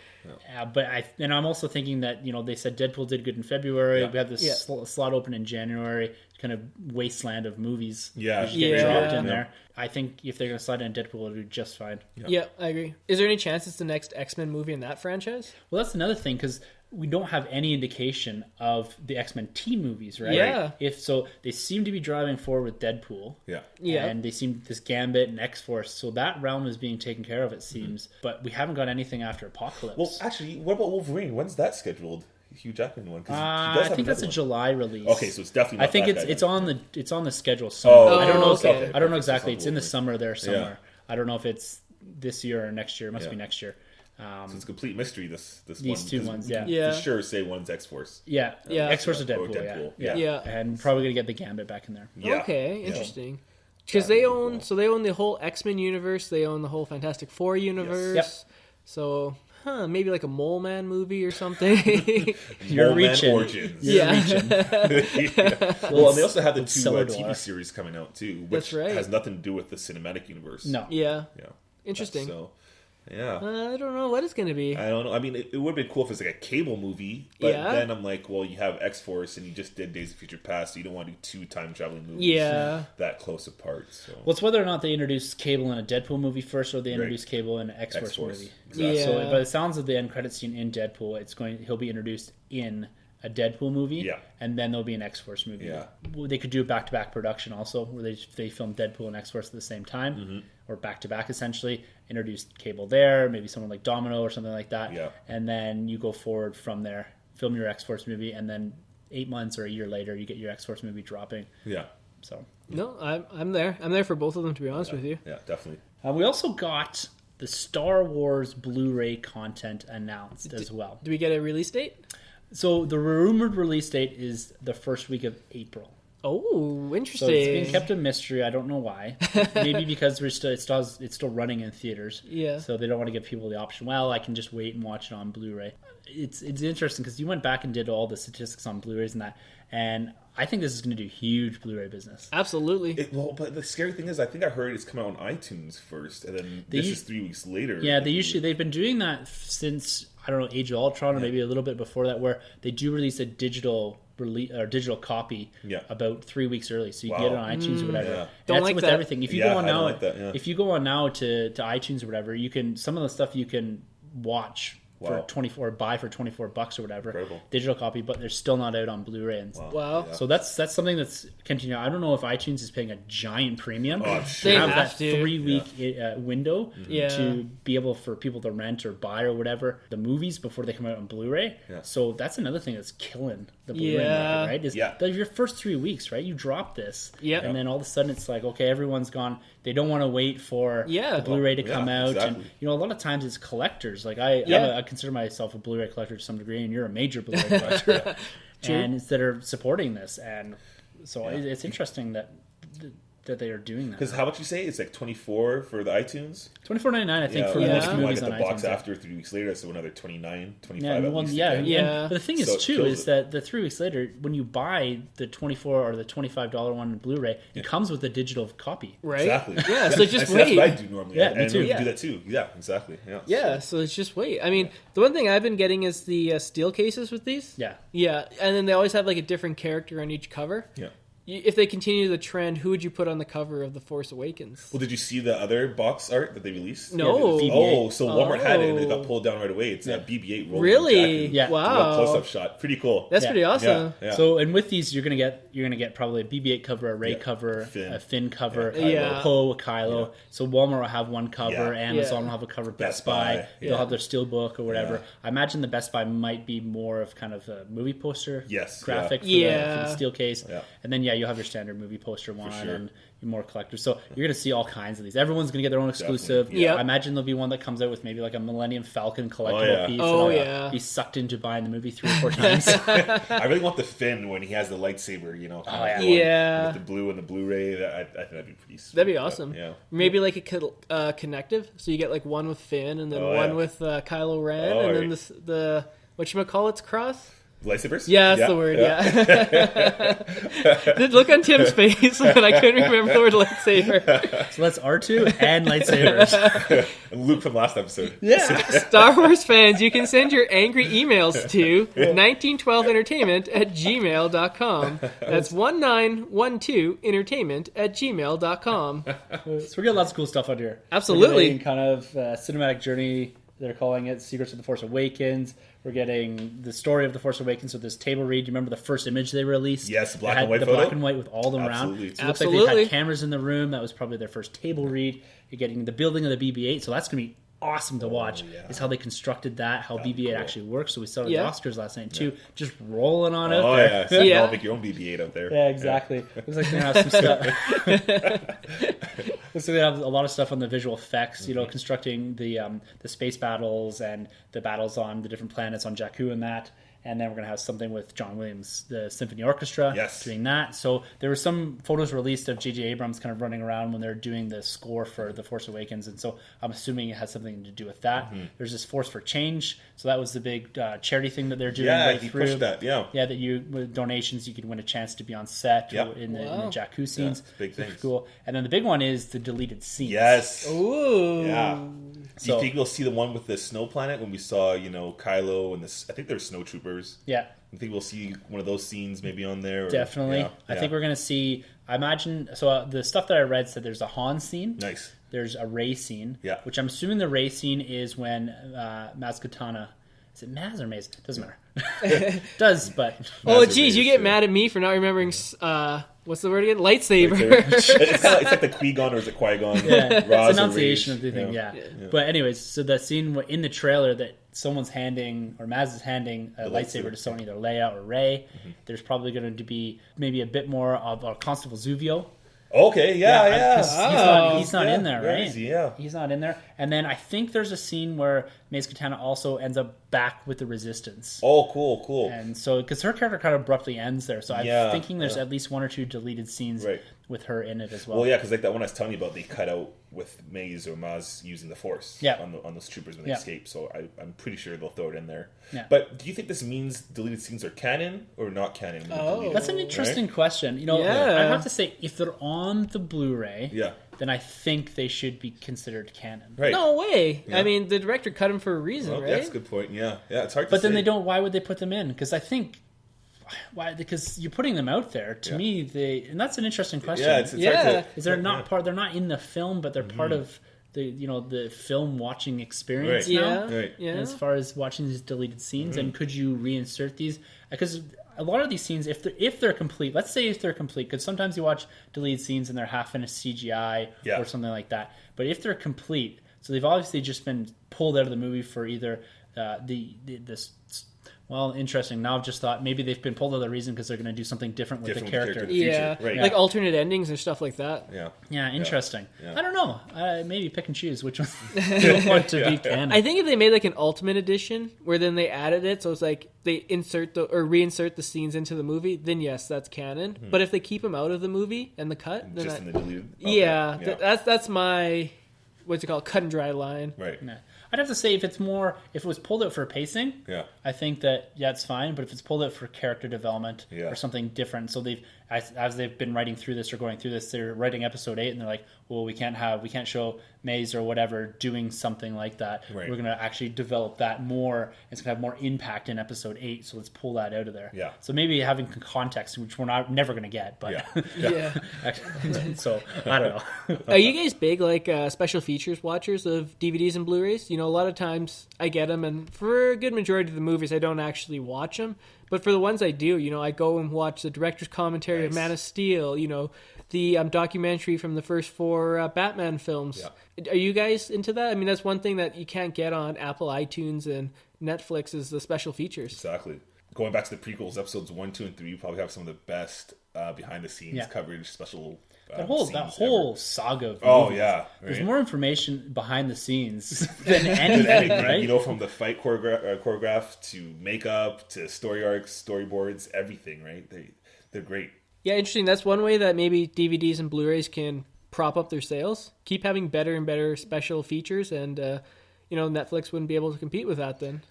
But I'm also thinking that they said Deadpool did good in February. We have this slot open in January, kind of wasteland of movies. Get dropped in there. I think if they're going to slide in Deadpool, it'll do just fine. Yeah, I agree. Is there any chance it's the next X-Men movie in that franchise? Well, that's another thing because we don't have any indication of the X-Men team movies, right? Yeah. If so, they seem to be driving forward with Deadpool. Yeah. And they seem this Gambit and X-Force. So that realm is being taken care of, it seems. Mm-hmm. But we haven't got anything after Apocalypse. Well, actually, what about Wolverine? When's that scheduled? Hugh Jackman one? I think that's a July release. Okay, so it's definitely not I think that it's on the schedule somewhere. I don't know. Okay. I don't know exactly. It's in the summer there somewhere. I don't know if it's this year or next year. It must be next year. So it's a complete mystery. These two ones, for sure. Say one's X-Force. X-Force or Deadpool. Yeah, and probably gonna get the Gambit back in there. Okay, interesting. Because they own the whole X-Men universe. They own the whole Fantastic Four universe. Yes. Yep. So. Maybe like a Mole Man movie or something. You're reaching. Origins. You're reaching. Well, and they also have the 2 TV series coming out too, which That's right. has nothing to do with the cinematic universe. No. Yeah. Interesting. I don't know what it's going to be. I don't know. I mean, it would have been cool if it's like a cable movie, but then I'm like, well, you have X-Force and you just did Days of Future Past, so you don't want to do 2 time-traveling movies that close apart. So. Well, it's whether or not they introduce Cable in a Deadpool movie first, or they introduce Cable in an X-Force movie. Exactly. So, by the sounds of the end credit scene in Deadpool, he'll be introduced in a Deadpool movie, and then there'll be an X-Force movie. Yeah. They could do a back-to-back production also, where they film Deadpool and X-Force at the same time, or back-to-back essentially. Introduce Cable there, maybe someone like Domino or something like that, and then you go forward from there, film your X-Force movie, and then 8 months or a year later, you get your X-Force movie dropping. Yeah. So. No, I'm there. I'm there for both of them, to be honest with you. Yeah, definitely. We also got the Star Wars Blu-ray content announced as well. Do we get a release date? So the rumored release date is the first week of April. Oh, interesting. So it's being kept a mystery. I don't know why. Maybe because it's still running in theaters. Yeah. So they don't want to give people the option. Well, I can just wait and watch it on Blu-ray. It's interesting because you went back and did all the statistics on Blu-rays and that, and I think this is going to do huge Blu-ray business. Absolutely. But the scary thing is, I think I heard it's come out on iTunes first, and then this is 3 weeks later. Yeah, they've been doing that since, I don't know, Age of Ultron, or maybe a little bit before that, where they do release a digital copy about 3 weeks early, so you can get it on iTunes or whatever. Yeah. Don't like with that. Everything. If you go on now, if you go on now to iTunes or whatever, you can some of the stuff you can watch. For buy for $24 or whatever. Incredible. Digital copy, but they're still not out on Blu-ray. And wow. So that's something that's continuing. I don't know if iTunes is paying a giant premium to have that 3 week window to be able for people to rent or buy or whatever the movies before they come out on Blu-ray. Yeah. So that's another thing that's killing the Blu-ray market, right? Is your first 3 weeks, right? You drop this, and then all of a sudden it's like, okay, everyone's gone. They don't want to wait for the Blu-ray to come out, and a lot of times it's collectors. Like I consider myself a Blu-ray collector to some degree, and you're a major Blu-ray collector, and that are supporting this. And so it's interesting that that they are doing that. Because how much you say? It's like $24 for the iTunes? $24.99, I think, for most movies on iTunes. I got the box after 3 weeks later, so another $29, $25 at least. Yeah. But the thing is, too, is that the 3 weeks later, when you buy the $24 or the $25 one in Blu-ray, it comes with a digital copy. Right? Exactly. Yeah, so just wait. That's what I do normally. Yeah, me too. You do that too. Yeah, exactly. Yeah, so it's just wait. I mean, the one thing I've been getting is the steel cases with these. Yeah. Yeah, and then they always have like a different character on each cover. Yeah. If they continue the trend, who would you put on the cover of The Force Awakens? Well, did you see the other box art that they released? No. So Walmart had it and it got pulled down right away. It's a BB-8 roll. Really? Yeah. Wow. Close-up shot. Pretty cool. That's pretty awesome. Yeah. So, and with these, you're gonna get probably a BB-8 cover, a Rey cover, a Finn cover, a Poe, a Kylo. Yeah. So Walmart will have one cover, Amazon will have a cover, Best Buy. They'll have their steelbook or whatever. Yeah. I imagine the Best Buy might be more of kind of a movie poster graphic for the steel case. Yeah. And then you'll have your standard movie poster one and more collectors. So you're going to see all kinds of these. Everyone's going to get their own exclusive. Yeah. I imagine there'll be one that comes out with maybe like a Millennium Falcon collectible piece. I'll be sucked into buying the movie 3 or 4 times. I really want the Finn when he has the lightsaber, with the blue and the Blu-ray. I think that'd be pretty sweet. That'd be awesome. Yeah. Maybe like a connective. So you get like one with Finn and then one with Kylo Ren and then the whatchamacallit's cross? Lightsabers? Yeah, that's the word, The look on Tim's face when I couldn't remember the word lightsaber. So that's R2 and lightsabers. And Luke from last episode. Yeah. Star Wars fans, you can send your angry emails to 1912entertainment@gmail.com. That's 1912entertainment@gmail.com. So we got lots of cool stuff on here. Absolutely. Kind of cinematic journey, they're calling it, Secrets of the Force Awakens. We're getting the story of the Force Awakens with this table read. You remember the first image they released? Yes, the black and white photo. Black and white with all them around. So it looks like they've had cameras in the room. That was probably their first table read. You're getting the building of the BB-8, so that's going to be awesome to watch. Is how they constructed that, how BB-8 actually works. So we saw the Oscars last night too, just rolling on out there. So you all make your own BB-8 out there. Yeah, exactly. Looks like they're going to have some stuff. Looks like they have a lot of stuff on the visual effects, constructing the space battles and the battles on the different planets on Jakku and that. And then we're going to have something with John Williams, the Symphony Orchestra, doing that. So there were some photos released of J.J. Abrams kind of running around when they're doing the score for The Force Awakens. And so I'm assuming it has something to do with that. Mm-hmm. There's this Force for Change. So that was the big charity thing that they're doing right through. Pushed that, that you, with donations, you could win a chance to be on set in the Jakku scenes. Big things. Cool. And then the big one is the deleted scenes. Yes. Ooh. Yeah. Do you think we'll see the one with the snow planet when we saw, Kylo and I think there's snow troopers. Yeah. I think we'll see one of those scenes maybe on there. Definitely. I think we're going to see, I imagine, so the stuff that I read said there's a Han scene. Nice. There's a Rey scene. Yeah. Which I'm assuming the Rey scene is when Maz Kanata, is it Maz or Maze? Doesn't matter. Does, but... Oh, geez, you get mad at me for not remembering... what's the word again? Lightsaber. It's like the Qui-Gon or is it Qui-Gon? Yeah, it's enunciation of the thing, But anyways, so the scene in the trailer that someone's handing, or Maz is handing a lightsaber to someone, either Leia or Rey, there's probably going to be maybe a bit more of a Constable Zuvio. Okay, He's not in there, right? He's not in there. And then I think there's a scene where Mace Katana also ends up back with the Resistance. Oh, cool. And so, because her character kind of abruptly ends there, so I'm thinking there's at least 1 or 2 deleted scenes with her in it as well. Well, yeah, because like that one I was telling you about, they cut out with Maze or Maz using the Force on those troopers when they escape. So I'm pretty sure they'll throw it in there. Yeah. But do you think this means deleted scenes are canon or not canon? That's an interesting question. I have to say, if they're on the Blu-ray, then I think they should be considered canon. Right. No way. Yeah. I mean, the director cut them for a reason, right? That's a good point. Yeah, it's hard to say. But then they don't. Why would they put them in? Because I think... Why? Because you're putting them out there. To me, and that's an interesting question. Yeah, it's hard to... Is they're not part? They're not in the film, but they're part of the film watching experience now. Right. Yeah. As far as watching these deleted scenes, and could you reinsert these? Because a lot of these scenes, if they're complete, let's say if they're complete, because sometimes you watch deleted scenes and they're half in a CGI or something like that. But if they're complete, so they've obviously just been pulled out of the movie for either Well, interesting. Now I've just thought maybe they've been pulled out of the reason because they're going to do something different with the character. Yeah, right. Like alternate endings and stuff like that. Yeah, interesting. Yeah. I don't know. Maybe pick and choose which one you want to be canon. I think if they made like an Ultimate Edition where then they added it, so it's like they reinsert the scenes into the movie, then yes, that's canon. But if they keep them out of the movie and the cut, then just in the deleted. That's my what's it called, cut and dry line. Right. Yeah. I'd have to say if it was pulled out for pacing, I think that it's fine. But if it's pulled out for character development or something different, so as they've been writing through this or going through this, they're writing episode 8 and they're like, well, we can't show Maze or whatever doing something like that. Right. We're going to actually develop that more. It's going to have more impact in episode 8, so let's pull that out of there. Yeah. So maybe having context, which we're never going to get, but so I don't know. Are you guys big like special features watchers of DVDs and Blu-rays? You know, a lot of times I get them, and for a good majority of the movies, I don't actually watch them. But for the ones I do, you know, I go and watch the director's commentary of Man of Steel, you know, the documentary from the first 4 Batman films. Yeah. Are you guys into that? I mean, that's one thing that you can't get on Apple iTunes and Netflix is the special features. Exactly. Going back to the prequels, episodes 1, 2, and 3, you probably have some of the best behind-the-scenes coverage, special that whole saga of movies. Right. There's more information behind the scenes than anything, right? You know, from the fight choreograph to makeup to story arcs, storyboards, everything, right? They're great. Yeah, interesting. That's one way that maybe DVDs and Blu-rays can prop up their sales. Keep having better and better special features, and Netflix wouldn't be able to compete with that then.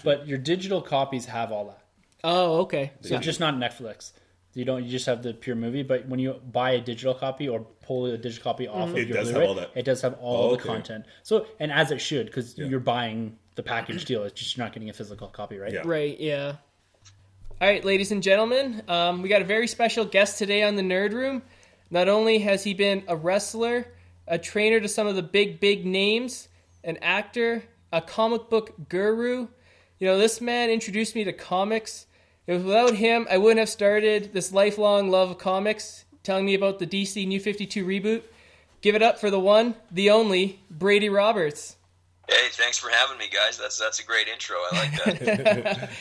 But your digital copies have all that. Oh, okay. So just not Netflix. You just have the pure movie, but when you buy a digital copy or pull a digital copy off of your Blu-ray, it does have all the content. So, and as it should, because you're buying the package deal, it's just you're not getting a physical copy, right? Yeah. Right. Yeah. All right, ladies and gentlemen, we got a very special guest today on the Nerd Room. Not only has he been a wrestler, a trainer to some of the big names, an actor, a comic book guru. You know, this man introduced me to comics. Without him, I wouldn't have started this lifelong love of comics, telling me about the DC New 52 reboot. Give it up for the one, the only, Brady Roberts. Hey, thanks for having me, guys. That's a great intro. I like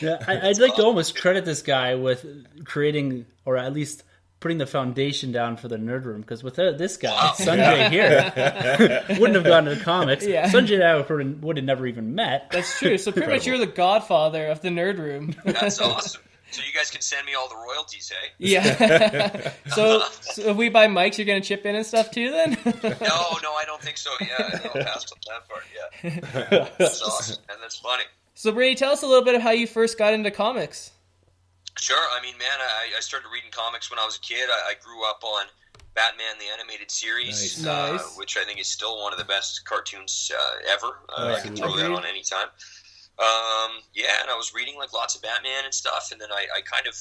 that. I'd like to almost credit this guy with creating, or at least putting the foundation down for the Nerd Room, because without this guy, Sunjay here, wouldn't have gone to the comics. Yeah. Sunjay and I would have never even met. That's true. So pretty much you're the godfather of the Nerd Room. That's awesome. So you guys can send me all the royalties, hey? Yeah. So if we buy mics, you're going to chip in and stuff too then? No, I don't think so. Yeah, I'll pass on that part, yeah. That's awesome, and that's funny. So Brady, tell us a little bit of how you first got into comics. Sure. I mean, man, I started reading comics when I was a kid. I grew up on Batman the Animated Series, nice. Which I think is still one of the best cartoons ever. I can throw that on any time. And I was reading like lots of Batman and stuff, and then I kind of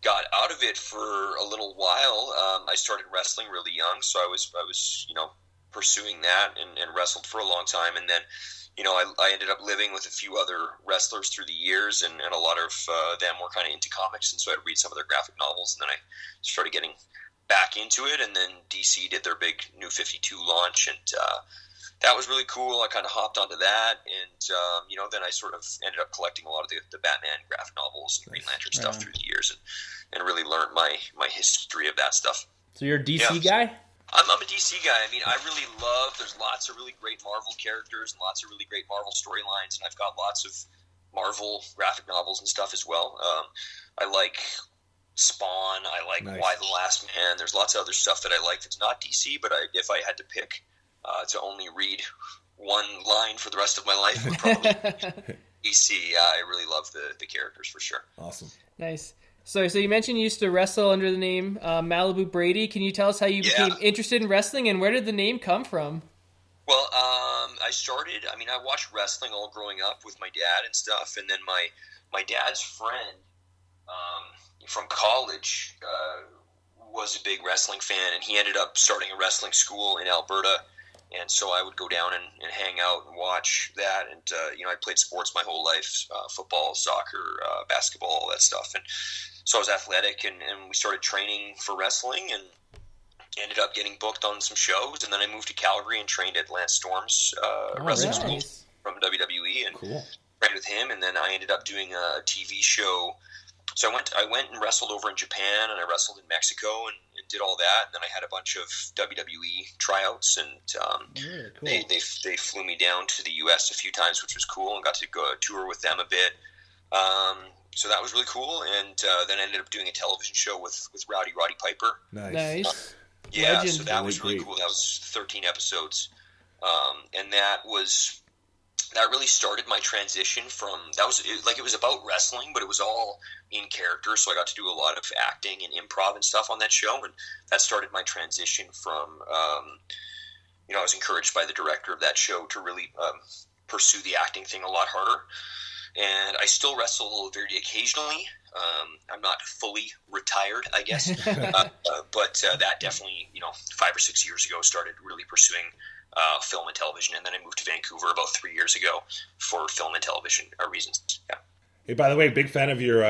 got out of it for a little while. I started wrestling really young, so I was pursuing that and wrestled for a long time, and then I ended up living with a few other wrestlers through the years, and a lot of them were kind of into comics, and so I'd read some of their graphic novels, and then I started getting back into it, and then DC did their big New 52 launch, and that was really cool. I kind of hopped onto that, and then I sort of ended up collecting a lot of the Batman graphic novels and Green Lantern stuff through the years, and really learned my history of that stuff. So you're a DC guy? I'm a DC guy. I mean, I really there's lots of really great Marvel characters and lots of really great Marvel storylines, and I've got lots of Marvel graphic novels and stuff as well. I like Spawn. I like Why the Last Man. There's lots of other stuff that I like that's not DC, but if I had to pick to only read one line for the rest of my life, it would probably be DC. I really love the characters for sure. Awesome. Nice. So you mentioned you used to wrestle under the name Malibu Brady. Can you tell us how you became interested in wrestling, and where did the name come from? Well, I watched wrestling all growing up with my dad and stuff, and then my dad's friend from college was a big wrestling fan, and he ended up starting a wrestling school in Alberta, and so I would go down and hang out and watch that, and I played sports my whole life, football, soccer, basketball, all that stuff, and so I was athletic, and we started training for wrestling, and ended up getting booked on some shows, and then I moved to Calgary and trained at Lance Storm's wrestling school from WWE, and cool. friend with him, and then I ended up doing a TV show. So I went and wrestled over in Japan, and I wrestled in Mexico, and did all that. And then I had a bunch of WWE tryouts, and cool. they flew me down to the U.S. a few times, which was cool, and got to go tour with them a bit. So that was really cool, and then I ended up doing a television show with Roddy Piper. Nice. Yeah, Legend. So that was really cool. That was 13 episodes, and that really started my transition from it was about wrestling, but it was all in character. So I got to do a lot of acting and improv and stuff on that show, and that started my transition from. I was encouraged by the director of that show to really pursue the acting thing a lot harder. And I still wrestle very occasionally. I'm not fully retired, I guess, but that definitely 5 or 6 years ago started really pursuing film and television, and then I moved to Vancouver about 3 years ago for film and television reasons. Yeah. Hey, by the way, big fan of your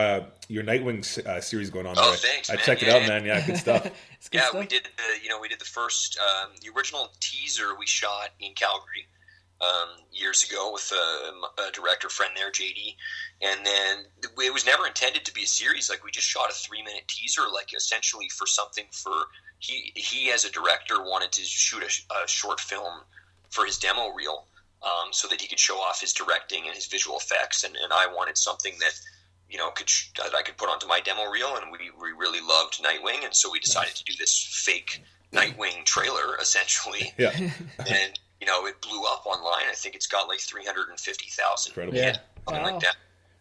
Nightwing series going on there. Oh, thanks, man. I checked it out, man. Yeah, good stuff. Good stuff. We did the first the original teaser we shot in Calgary years ago with a director friend there, JD, and then it was never intended to be a series. Like, we just shot a 3-minute teaser, like essentially for something for. He as a director wanted to shoot a short film for his demo reel, so that he could show off his directing and his visual effects, and I wanted something that that I could put onto my demo reel, and we really loved Nightwing, and so we decided to do this fake Nightwing trailer essentially. Yeah. And it blew up online. I think it's got like 350,000. Incredible. Yeah. Something like that.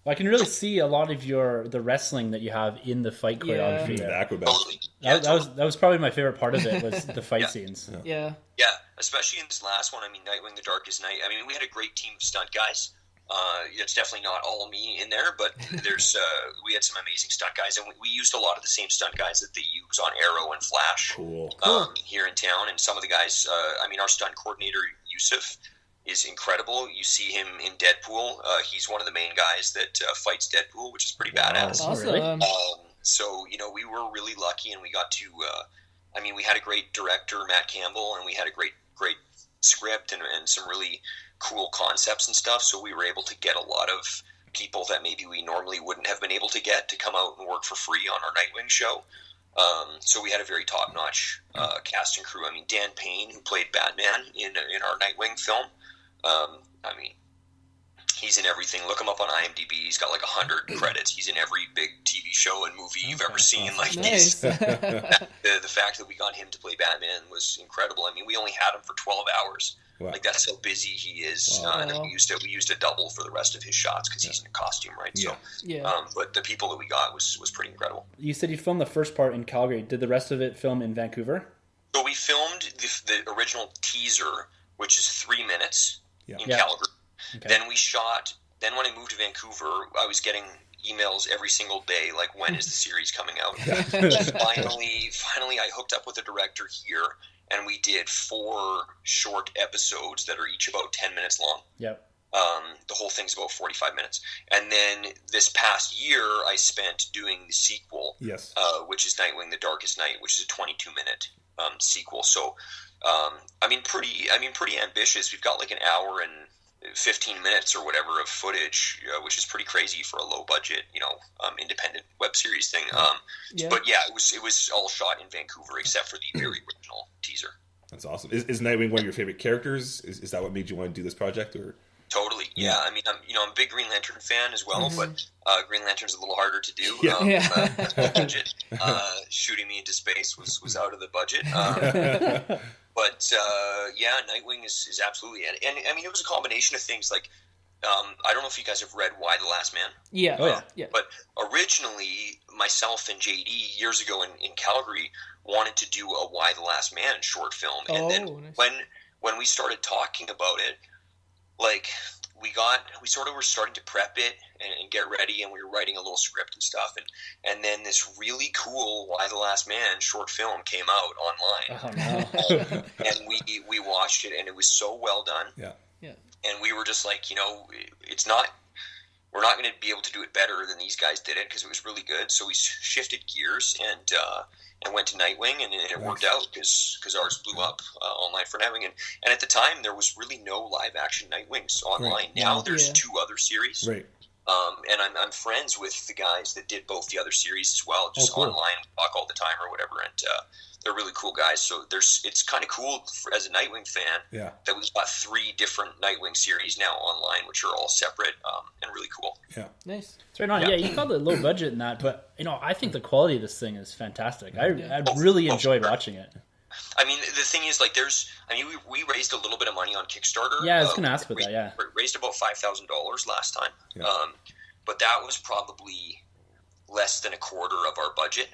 I can really see a lot of the wrestling that you have in the fight choreography. The acrobats. Totally. That was probably my favorite part of it, was the fight scenes. Yeah. Yeah, especially in this last one. I mean, Nightwing: The Darkest Night. I mean, we had a great team of stunt guys. It's definitely not all me in there, but we had some amazing stunt guys, and we used a lot of the same stunt guys that they use on Arrow and Flash. Cool. Here in town. And some of the guys, our stunt coordinator Yusuf is incredible. You see him in Deadpool. He's one of the main guys that fights Deadpool, which is pretty badass. Awesome. So we were really lucky, and we got to. We had a great director, Matt Campbell, and we had a great script and some really cool concepts and stuff. So we were able to get a lot of people that maybe we normally wouldn't have been able to get to come out and work for free on our Nightwing show. So we had a very top-notch cast and crew. I mean, Dan Payne, who played Batman in our Nightwing film, he's in everything. Look him up on IMDb. He's got like 100 credits. He's in every big TV show and movie you've ever seen. Like, nice. the fact that we got him to play Batman was incredible. I mean, we only had him for 12 hours. Wow. Like, that's how busy he is. Wow. And then we used a double for the rest of his shots because he's in a costume, right? Yeah. So, but the people that we got was pretty incredible. You said you filmed the first part in Calgary. Did the rest of it film in Vancouver? So we filmed the original teaser, which is 3 minutes in Calgary. Okay. Then we shot. Then when I moved to Vancouver, I was getting emails every single day, like, when is the series coming out? Finally, I hooked up with a director here, and we did 4 short episodes that are each about 10 minutes long. Yep. The whole thing's about 45 minutes. And then this past year, I spent doing the sequel, which is Nightwing: The Darkest Night, which is a 22-minute sequel. So, pretty ambitious. We've got like an hour and 15 minutes or whatever of footage, which is pretty crazy for a low budget, independent web series thing. But yeah, it was all shot in Vancouver except for the very original teaser. That's awesome. Is Nightwing one of your favorite characters? Is that what made you want to do this project? Or totally, yeah. I mean, I'm a big Green Lantern fan as well, but Green Lantern's a little harder to do. Budget. Shooting me into space was out of the budget. But Nightwing is absolutely, and I mean, it was a combination of things. Like, I don't know if you guys have read Why the Last Man. Yeah. But originally, myself and JD years ago in Calgary wanted to do a Why the Last Man short film, and then when we started talking about it, like, we sort of were starting to prep it and get ready, and we were writing a little script and stuff, and then this really cool Why the Last Man short film came out online. Oh, no. And we watched it, and it was so well done. Yeah. And we were just like, it's not we're not going to be able to do it better than these guys did it because it was really good. So we shifted gears and went to Nightwing, and it worked out because ours blew up online for Nightwing. And at the time, there was really no live-action Nightwings online. Right. Now there's 2 other series. Right. And I'm friends with the guys that did both the other series as well, just online, talk all the time or whatever, and they're really cool guys. So it's kind of cool as a Nightwing fan that we've got 3 different Nightwing series now online, which are all separate and really cool. Yeah, nice. It's right on. Yeah, you called it low budget in that, but I think the quality of this thing is fantastic. I really enjoyed watching it. I mean, the thing is, like, we raised a little bit of money on Kickstarter. Yeah, I was going to ask about that, yeah. Raised about $5,000 last time. Yeah. But that was probably less than a quarter of our budget.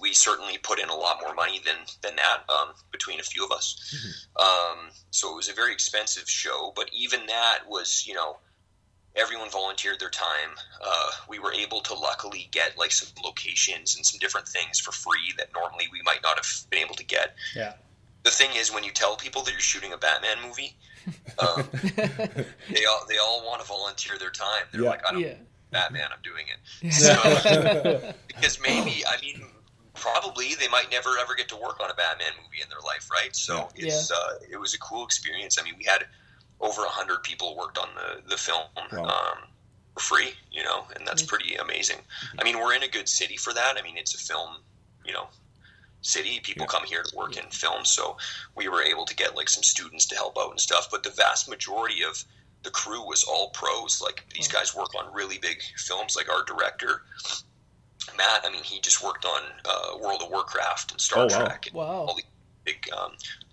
We certainly put in a lot more money than that between a few of us. Mm-hmm. So it was a very expensive show, but even that was, everyone volunteered their time. We were able to luckily get like some locations and some different things for free that normally we might not have been able to get. Yeah. The thing is, when you tell people that you're shooting a Batman movie, they all want to volunteer their time. They're like, I don't Batman, I'm doing it. So, because maybe, probably they might never ever get to work on a Batman movie in their life, right? So it was a cool experience. I mean, we had over 100 people worked on the film for free, and that's pretty amazing. I mean, we're in a good city for that. I mean, it's a film, city. People come here to work in film, so we were able to get like some students to help out and stuff. But the vast majority of the crew was all pros. Like, these guys work on really big films. Like our director, Matt, he just worked on World of Warcraft and Star Trek and all these big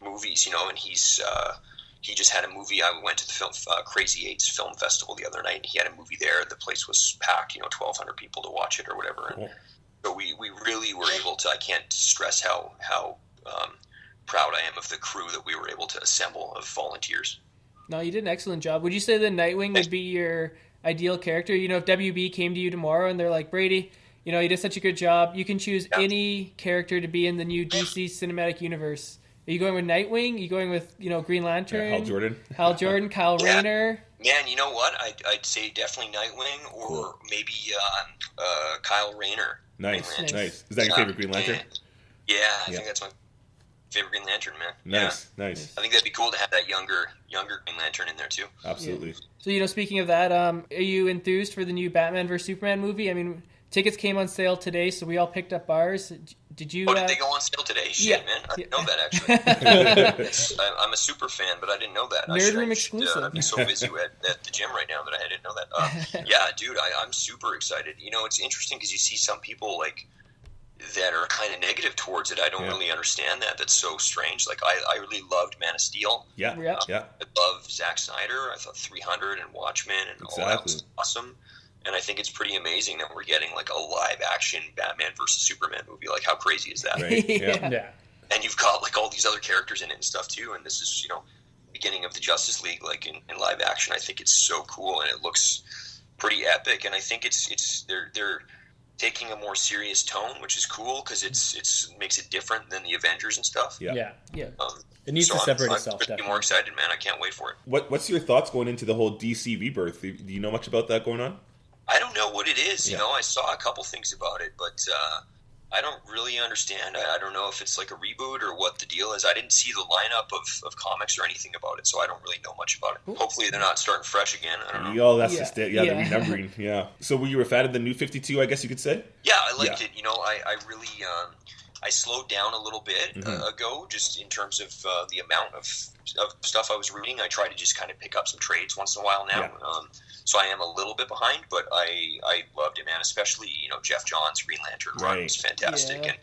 movies, and he just had a movie. I went to the film Crazy 8's film festival the other night, and he had a movie there. The place was packed, 1,200 people to watch it or whatever. And so we really were able to. I can't stress how proud I am of the crew that we were able to assemble of volunteers. No, you did an excellent job. Would you say that Nightwing would be your ideal character? If WB came to you tomorrow and they're like, Brady, you did such a good job. You can choose any character to be in the new DC cinematic universe. Are you going with Nightwing? Are you going with, Green Lantern? Hal Jordan, Kyle Rayner? Man, you know what? I'd say definitely Nightwing or maybe Kyle Rayner. Nice. Is that your favorite Green Lantern? Yeah, I think that's my favorite Green Lantern, man. Nice. I think that'd be cool to have that younger Green Lantern in there, too. Absolutely. Yeah. So, speaking of that, are you enthused for the new Batman vs. Superman movie? Tickets came on sale today, so we all picked up ours. Did you? Did they go on sale today? Shit, man. I didn't know that, actually. I'm a super fan, but I didn't know that. Nerd Room exclusive. I've been so busy at the gym right now that I didn't know that. Yeah, dude, I'm super excited. It's interesting because you see some people, like, that are kind of negative towards it. I don't really understand that. That's so strange. Like, I really loved Man of Steel. Yeah. I love Zack Snyder. I thought 300 and Watchmen and all that was awesome. And I think it's pretty amazing that we're getting like a live action Batman versus Superman movie. Like, how crazy is that? Right. Yeah. And you've got like all these other characters in it and stuff too. And this is, beginning of the Justice League, like in live action. I think it's so cool and it looks pretty epic. And I think they're taking a more serious tone, which is cool because it's makes it different than the Avengers and stuff. Yeah. It needs to separate itself. I'm more excited, man. I can't wait for it. What's your thoughts going into the whole DC rebirth? Do you know much about that going on? I don't know what it is. I saw a couple things about it, but I don't really understand. I don't know if it's like a reboot or what the deal is. I didn't see the lineup of comics or anything about it, so I don't really know much about it. Hopefully they're not starting fresh again. I don't know. That's just it. The renumbering. Yeah. So were you a fan of the new 52, I guess you could say? Yeah, I liked it. I really... I slowed down a little bit ago, just in terms of the amount of stuff I was reading. I try to just kind of pick up some trades once in a while now. Yeah. So I am a little bit behind, but I loved it, man. Especially, Jeff Johns' Green Lantern run was fantastic. Yeah. And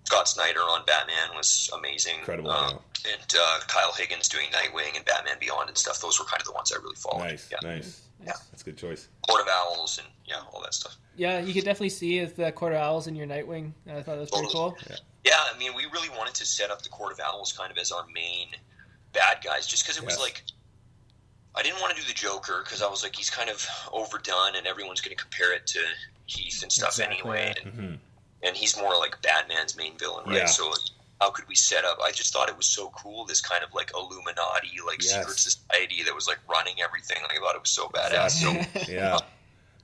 Scott Snyder on Batman was amazing. Incredible. And Kyle Higgins doing Nightwing and Batman Beyond and stuff. Those were kind of the ones I really followed. Nice. Yeah. That's a good choice. Court of Owls and all that stuff. Yeah, you could definitely see the Court of Owls in your Nightwing. I thought that was pretty cool. Yeah, I mean, we really wanted to set up the Court of Owls kind of as our main bad guys, just because it was like, I didn't want to do the Joker because I was like, he's kind of overdone and everyone's going to compare it to Heath and stuff anyway. And he's more like Batman's main villain, right? Yeah. So how could we set up? I just thought it was so cool, this kind of like Illuminati, like secret society that was like running everything. I thought it was so badass. So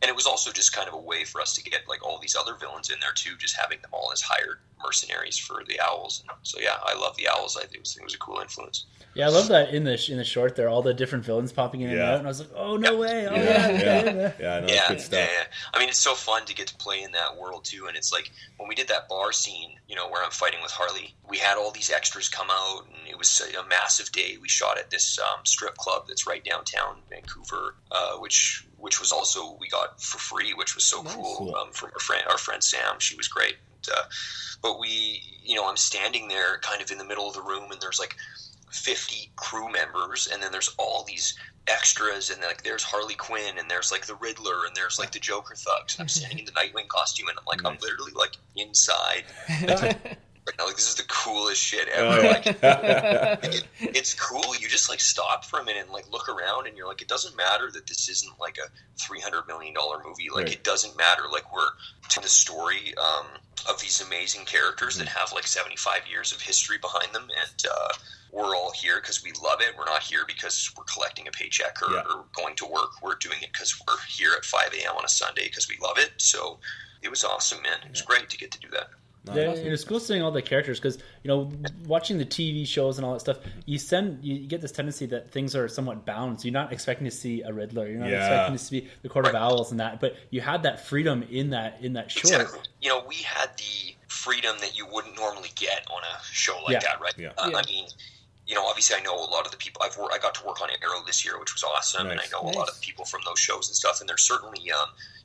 And it was also just kind of a way for us to get like all these other villains in there too, just having them all as hired mercenaries for the Owls. And so yeah, I love the Owls. I think it was a cool influence. Yeah, I love that in the short there, all the different villains popping in and out, and I was like, oh, no way. Oh, Yeah, good stuff. Yeah. I mean, it's so fun to get to play in that world, too, and it's like, when we did that bar scene, where I'm fighting with Harley, we had all these extras come out, and it was a massive day. We shot at this strip club that's right downtown Vancouver, which was also, we got for free, which was so cool. From our friend Sam. She was great. But I'm standing there kind of in the middle of the room, and there's like 50 crew members, and then there's all these extras, and like there's Harley Quinn, and there's like the Riddler, and there's like the Joker thugs. I'm standing in the Nightwing costume, and I'm like, I'm literally like inside. Right now, like, this is the coolest shit ever. It's cool. You just like stop for a minute and like look around, and you're like, it doesn't matter that this isn't like a $300 million movie. Like it doesn't matter. Like we're telling the story of these amazing characters that have like 75 years of history behind them, and we're all here because we love it. We're not here because we're collecting a paycheck or going to work. We're doing it because we're here at 5 a.m. on a Sunday because we love it. So it was awesome, man. It was great to get to do that. Yeah, it's cool seeing all the characters because watching the TV shows and all that stuff, you get this tendency that things are somewhat bound. So you're not expecting to see a Riddler, you're not expecting to see the Court of Owls and that, but you had that freedom in that short. Exactly. We had the freedom that you wouldn't normally get on a show like that, right? Yeah. I mean, obviously I know a lot of the people I got to work on Arrow this year, which was awesome, and I know a lot of people from those shows and stuff, and there's certainly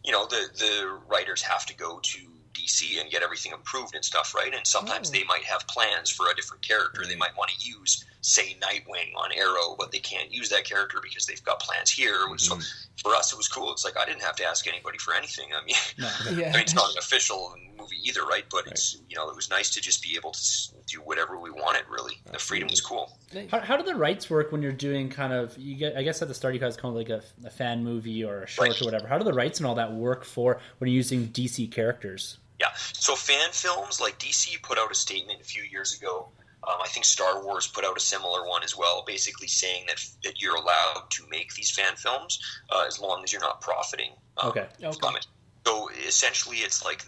the writers have to go to DC and get everything approved and stuff, right? And sometimes they might have plans for a different character. They might want to use, say, Nightwing on Arrow, but they can't use that character because they've got plans here. So for us, it was cool. It's like I didn't have to ask anybody for anything. I mean, I mean, it's not an official movie either, right? But it's it was nice to just be able to do whatever we wanted. Really, the freedom was cool. How do the rights work when you're doing kind of? I guess at the start you guys call it like a fan movie or a short or whatever. How do the rights and all that work for when you're using DC characters? Yeah, so fan films, like DC put out a statement a few years ago. I think Star Wars put out a similar one as well, basically saying that you're allowed to make these fan films as long as you're not profiting from it. So essentially it's like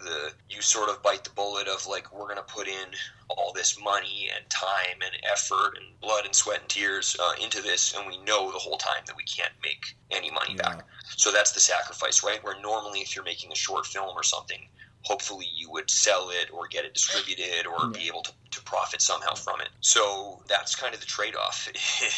you sort of bite the bullet of like, we're going to put in all this money and time and effort and blood and sweat and tears into this, and we know the whole time that we can't make any money back. So that's the sacrifice, right? Where normally if you're making a short film or something, hopefully you would sell it or get it distributed or be able to profit somehow from it. So that's kind of the trade-off.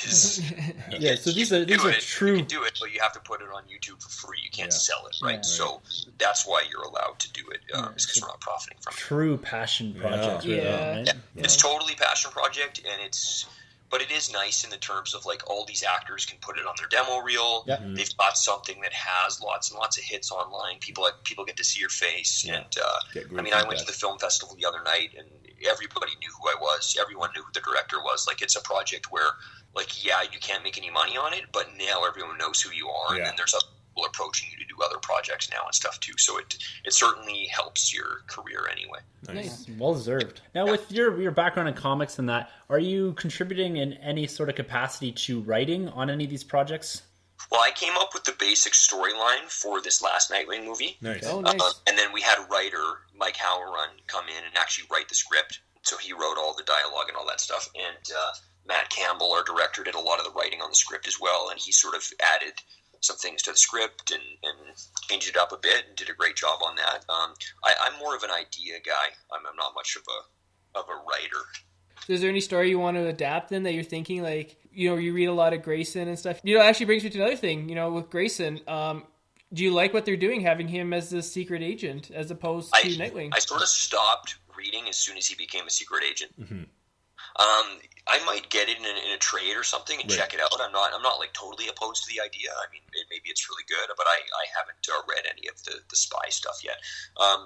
So these are true. You can do it, but you have to put it on YouTube for free. You can't sell it, right? So that's why you're allowed to do it, is because we're not profiting from it. True passion project. It's totally passion project, and but it is nice in the terms of like all these actors can put it on their demo reel. They've got something that has lots and lots of hits online. People get to see your face. And I mean, I went to the film festival the other night, and everybody knew who I was. Everyone knew who the director was. Like, it's a project where, like, you can't make any money on it, but now everyone knows who you are, and then there's other people approaching you to do other projects now and stuff too. So it certainly helps your career anyway. Nice. Well deserved. Now, with your background in comics and that, are you contributing in any sort of capacity to writing on any of these projects? Well, I came up with the basic storyline for this last Nightwing movie. Nice. And then we had a writer, Mike Howrun, come in and actually write the script. So he wrote all the dialogue and all that stuff. And Matt Campbell, our director, did a lot of the writing on the script as well. And he sort of added some things to the script and changed it up a bit and did a great job on that. I'm more of an idea guy. I'm not much of a writer. So is there any story you want to adapt then that you're thinking, like, you read a lot of Grayson and stuff? It actually brings me to another thing, with Grayson. Do you like what they're doing, having him as the secret agent as opposed to Nightwing? I sort of stopped reading as soon as he became a secret agent. I might get it in a trade or something and check it out. I'm not like totally opposed to the idea. I mean, maybe it's really good, but I haven't read any of the spy stuff yet.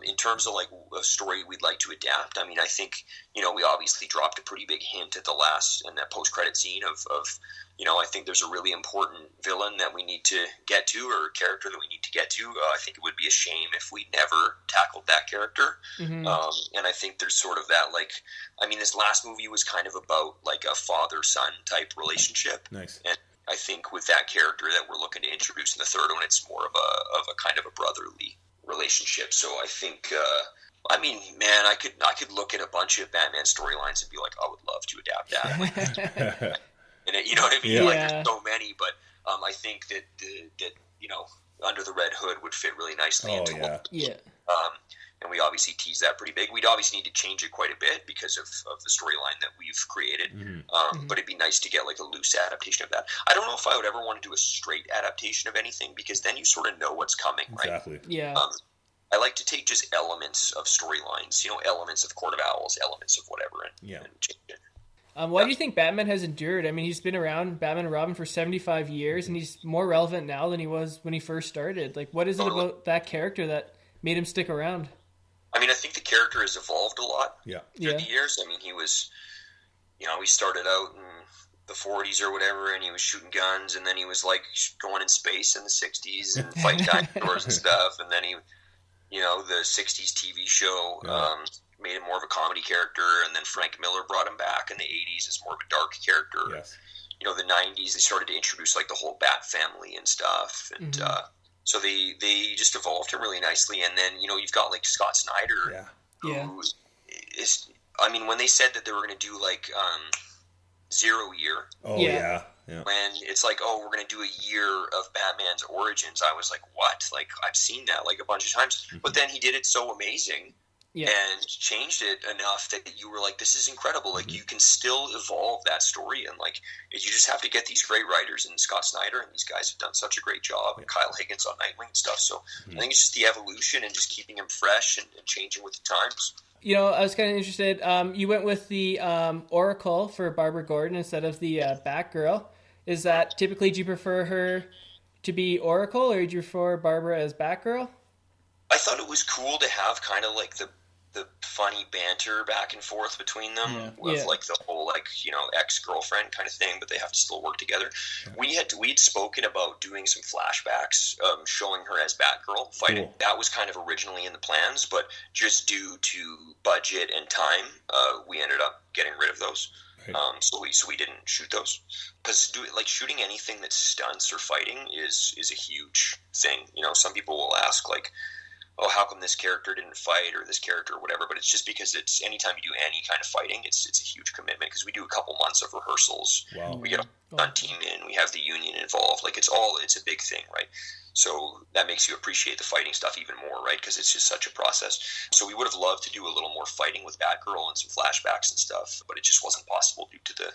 In terms of like a story we'd like to adapt, I mean, I think we obviously dropped a pretty big hint at the last and that post-credit scene of I think there's a really important villain that we need to get to, or a character that we need to get to. I think it would be a shame if we never tackled that character. And I think there's sort of that, like, I mean, this last movie was kind of about like a father-son type relationship. Nice. I think with that character that we're looking to introduce in the third one, it's more of a kind of a brotherly relationship. So I think, I mean, man, I could look at a bunch of Batman storylines and be like, I would love to adapt that. And you know what I mean? Like, there's so many, but I think that Under the Red Hood would fit really nicely into what. And we obviously tease that pretty big. We'd obviously need to change it quite a bit because of the storyline that we've created. But it'd be nice to get like a loose adaptation of that. I don't know if I would ever want to do a straight adaptation of anything, because then you sort of know what's coming, right? Exactly. Yeah. I like to take just elements of storylines, elements of Court of Owls, elements of whatever, and change it. Why do you think Batman has endured? I mean, he's been around, Batman and Robin, for 75 years, and he's more relevant now than he was when he first started. Like, what is it about that character that made him stick around? I mean, I think the character has evolved a lot through the years. I mean, he was, he started out in the 40s or whatever, and he was shooting guns, and then he was, like, going in space in the 60s and fighting dinosaurs and stuff, and then he, the 60s TV show made him more of a comedy character, and then Frank Miller brought him back in the 80s as more of a dark character. Yes. The 90s, they started to introduce, like, the whole Bat family and stuff, and so they just evolved him really nicely. And then, you've got, like, Scott Snyder, who is, I mean, when they said that they were going to do, like, 0 Year. Oh, yeah. When it's like, we're going to do a year of Batman's origins, I was like, what? Like, I've seen that, like, a bunch of times. But then he did it so amazing and changed it enough that you were like, this is incredible. Like, you can still evolve that story, and, like, you just have to get these great writers, and Scott Snyder and these guys have done such a great job, and Kyle Higgins on Nightwing and stuff. So I think it's just the evolution and just keeping him fresh and changing with the times. I was kind of interested. You went with the Oracle for Barbara Gordon instead of the Batgirl. Is that typically, do you prefer her to be Oracle, or do you prefer Barbara as Batgirl? I thought it was cool to have kind of like the funny banter back and forth between them with like the whole, like, ex-girlfriend kind of thing, but they have to still work together. We'd spoken about doing some flashbacks, showing her as Batgirl fighting. Cool. That was kind of originally in the plans, but just due to budget and time, we ended up getting rid of those. Right. So we didn't shoot those, because shooting anything that's stunts or fighting is a huge thing. Some people will ask, like, oh, how come this character didn't fight, or this character or whatever, but it's just because it's anytime you do any kind of fighting, it's a huge commitment, because we do a couple months of rehearsals. Wow. We get a stunt team in, we have the union involved, like, it's a big thing, right? So that makes you appreciate the fighting stuff even more, right? Because it's just such a process. So we would have loved to do a little more fighting with Batgirl and some flashbacks and stuff, but it just wasn't possible due to the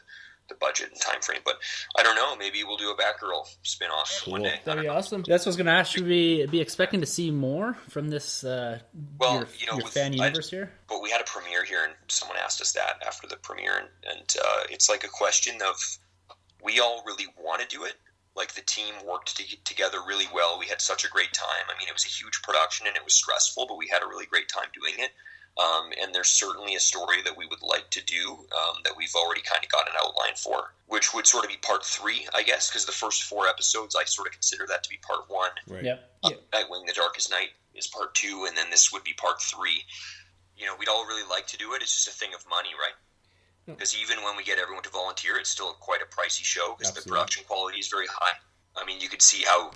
budget and time frame. But I don't know, maybe we'll do a Batgirl spin-off one day. That'd be awesome. That's what I was going to ask. Should we be expecting to see more from this your fan universe here? But we had a premiere here, and someone asked us that after the premiere, and it's like a question of, we all really want to do it. Like, the team worked together really well. We had such a great time. I mean, it was a huge production, and it was stressful, but we had a really great time doing it. And there's certainly a story that we would like to do that we've already kind of got an outline for, which would sort of be part 3, I guess, because the first 4 episodes, I sort of consider that to be part 1. Right. Yep. Nightwing, The Darkest Night is part 2, and then this would be part 3. We'd all really like to do it. It's just a thing of money, right? Because even when we get everyone to volunteer, it's still quite a pricey show, because the production quality is very high. I mean, you could see how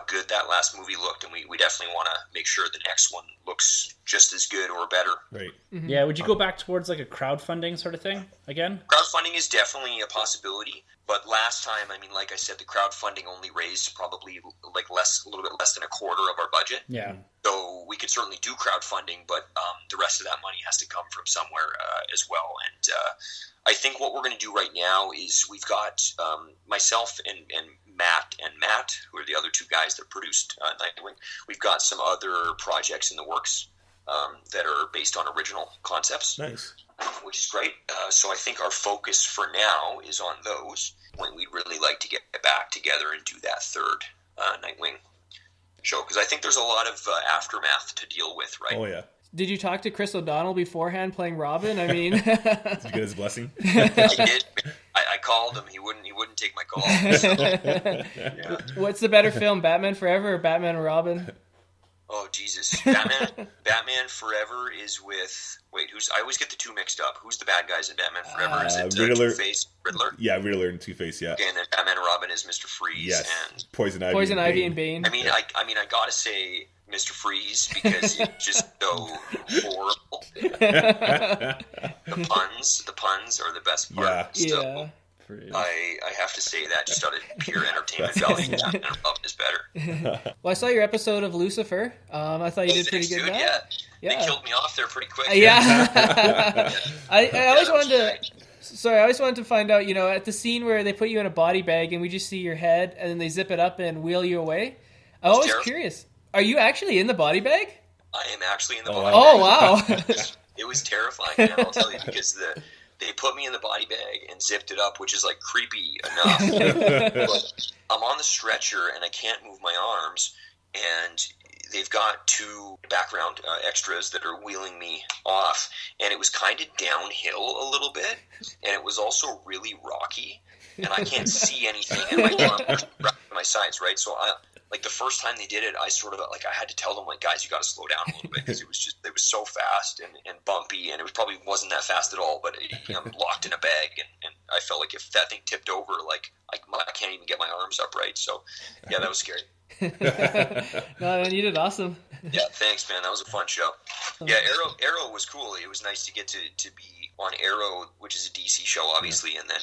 good that last movie looked, and we definitely want to make sure the next one looks just as good or better. Right. Mm-hmm. Yeah, would you go back towards like a crowdfunding sort of thing again? Crowdfunding is definitely a possibility, but last time, I mean, like I said, the crowdfunding only raised probably like a little bit less than a quarter of our budget. Yeah. So we could certainly do crowdfunding, but the rest of that money has to come from somewhere as well. And I think what we're going to do right now is we've got myself and Matt, who are the other 2 guys that produced Nightwing. We've got some other projects in the works that are based on original concepts. Nice. Which is great. So I think our focus for now is on those, when we'd really like to get back together and do that third Nightwing show, because I think there's a lot of aftermath to deal with, right? Oh, yeah. Did you talk to Chris O'Donnell beforehand playing Robin? I mean, did you get his blessing? I did. I called him. He wouldn't take my call. So, What's the better film, Batman Forever or Batman and Robin? Oh, geez, Jesus. Batman Forever is with... Wait, I always get the two mixed up. Who's the bad guys in Batman Forever? Is it Two-Face, Riddler? Yeah, Riddler and Two-Face, yeah. Okay, and then Batman and Robin is Mr. Freeze. Yes, and Poison Ivy and Bane. I mean, I gotta say Mr. Freeze because it's just so horrible. The puns are the best part. Yeah. So I have to say that just out of pure entertainment value, Batman and Robin is better. Well, I saw your episode of Lucifer. I thought you did pretty good. Yeah. They killed me off there pretty quick. Yeah. I always wanted to. Sorry, I always wanted to find out. At the scene where they put you in a body bag and we just see your head, and then they zip it up and wheel you away. I'm always curious. Are you actually in the body bag? I am actually in the body bag. Oh wow! It was terrifying, man, I'll tell you, because they put me in the body bag and zipped it up, which is like creepy enough. But I'm on the stretcher and I can't move my arms, and they've got two background extras that are wheeling me off, and it was kind of downhill a little bit, and it was also really rocky, and I can't see anything, and my arms are my sides, right? So the first time they did it, I sort of I had to tell them, guys, you got to slow down a little bit, because it was so fast and bumpy, and it probably wasn't that fast at all, but I'm locked in a bag, and I felt like if that thing tipped over, I can't even get my arms upright. So yeah, that was scary. No, man, you did awesome. Yeah, thanks, man. That was a fun show. Yeah, Arrow was cool. It was nice to get to be on Arrow, which is a DC show, obviously, and then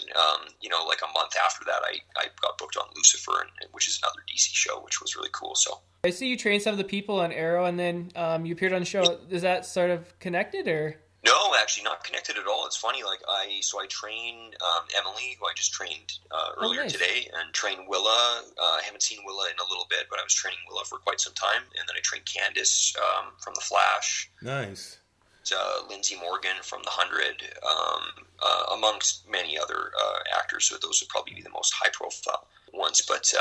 a month after that, I got booked on Lucifer, which is another DC show, which was really cool. So I see you trained some of the people on Arrow, and then you appeared on the show. Is that sort of connected, or? No, actually not connected at all. It's funny, I train Emily, who I just trained earlier today, and train Willa. I haven't seen Willa in a little bit, but I was training Willa for quite some time, and then I trained Candice from The Flash. Nice. Lindsey Morgan from The 100, amongst many other actors. So those would probably be the most high-profile ones. But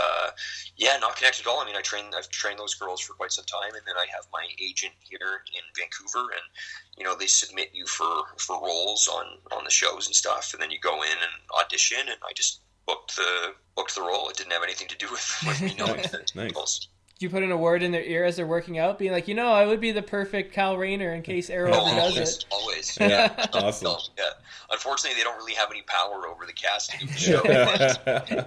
not connected at all. I mean, I've trained those girls for quite some time, and then I have my agent here in Vancouver, and they submit you for roles on the shows and stuff, and then you go in and audition, and I just booked the role. It didn't have anything to do with me knowing the nice. roles. Do you put in a word in their ear as they're working out, being like, I would be the perfect Kyle Rayner in case Arrow ever does it? Always. Yeah, awesome. Yeah. Unfortunately, they don't really have any power over the casting of the show.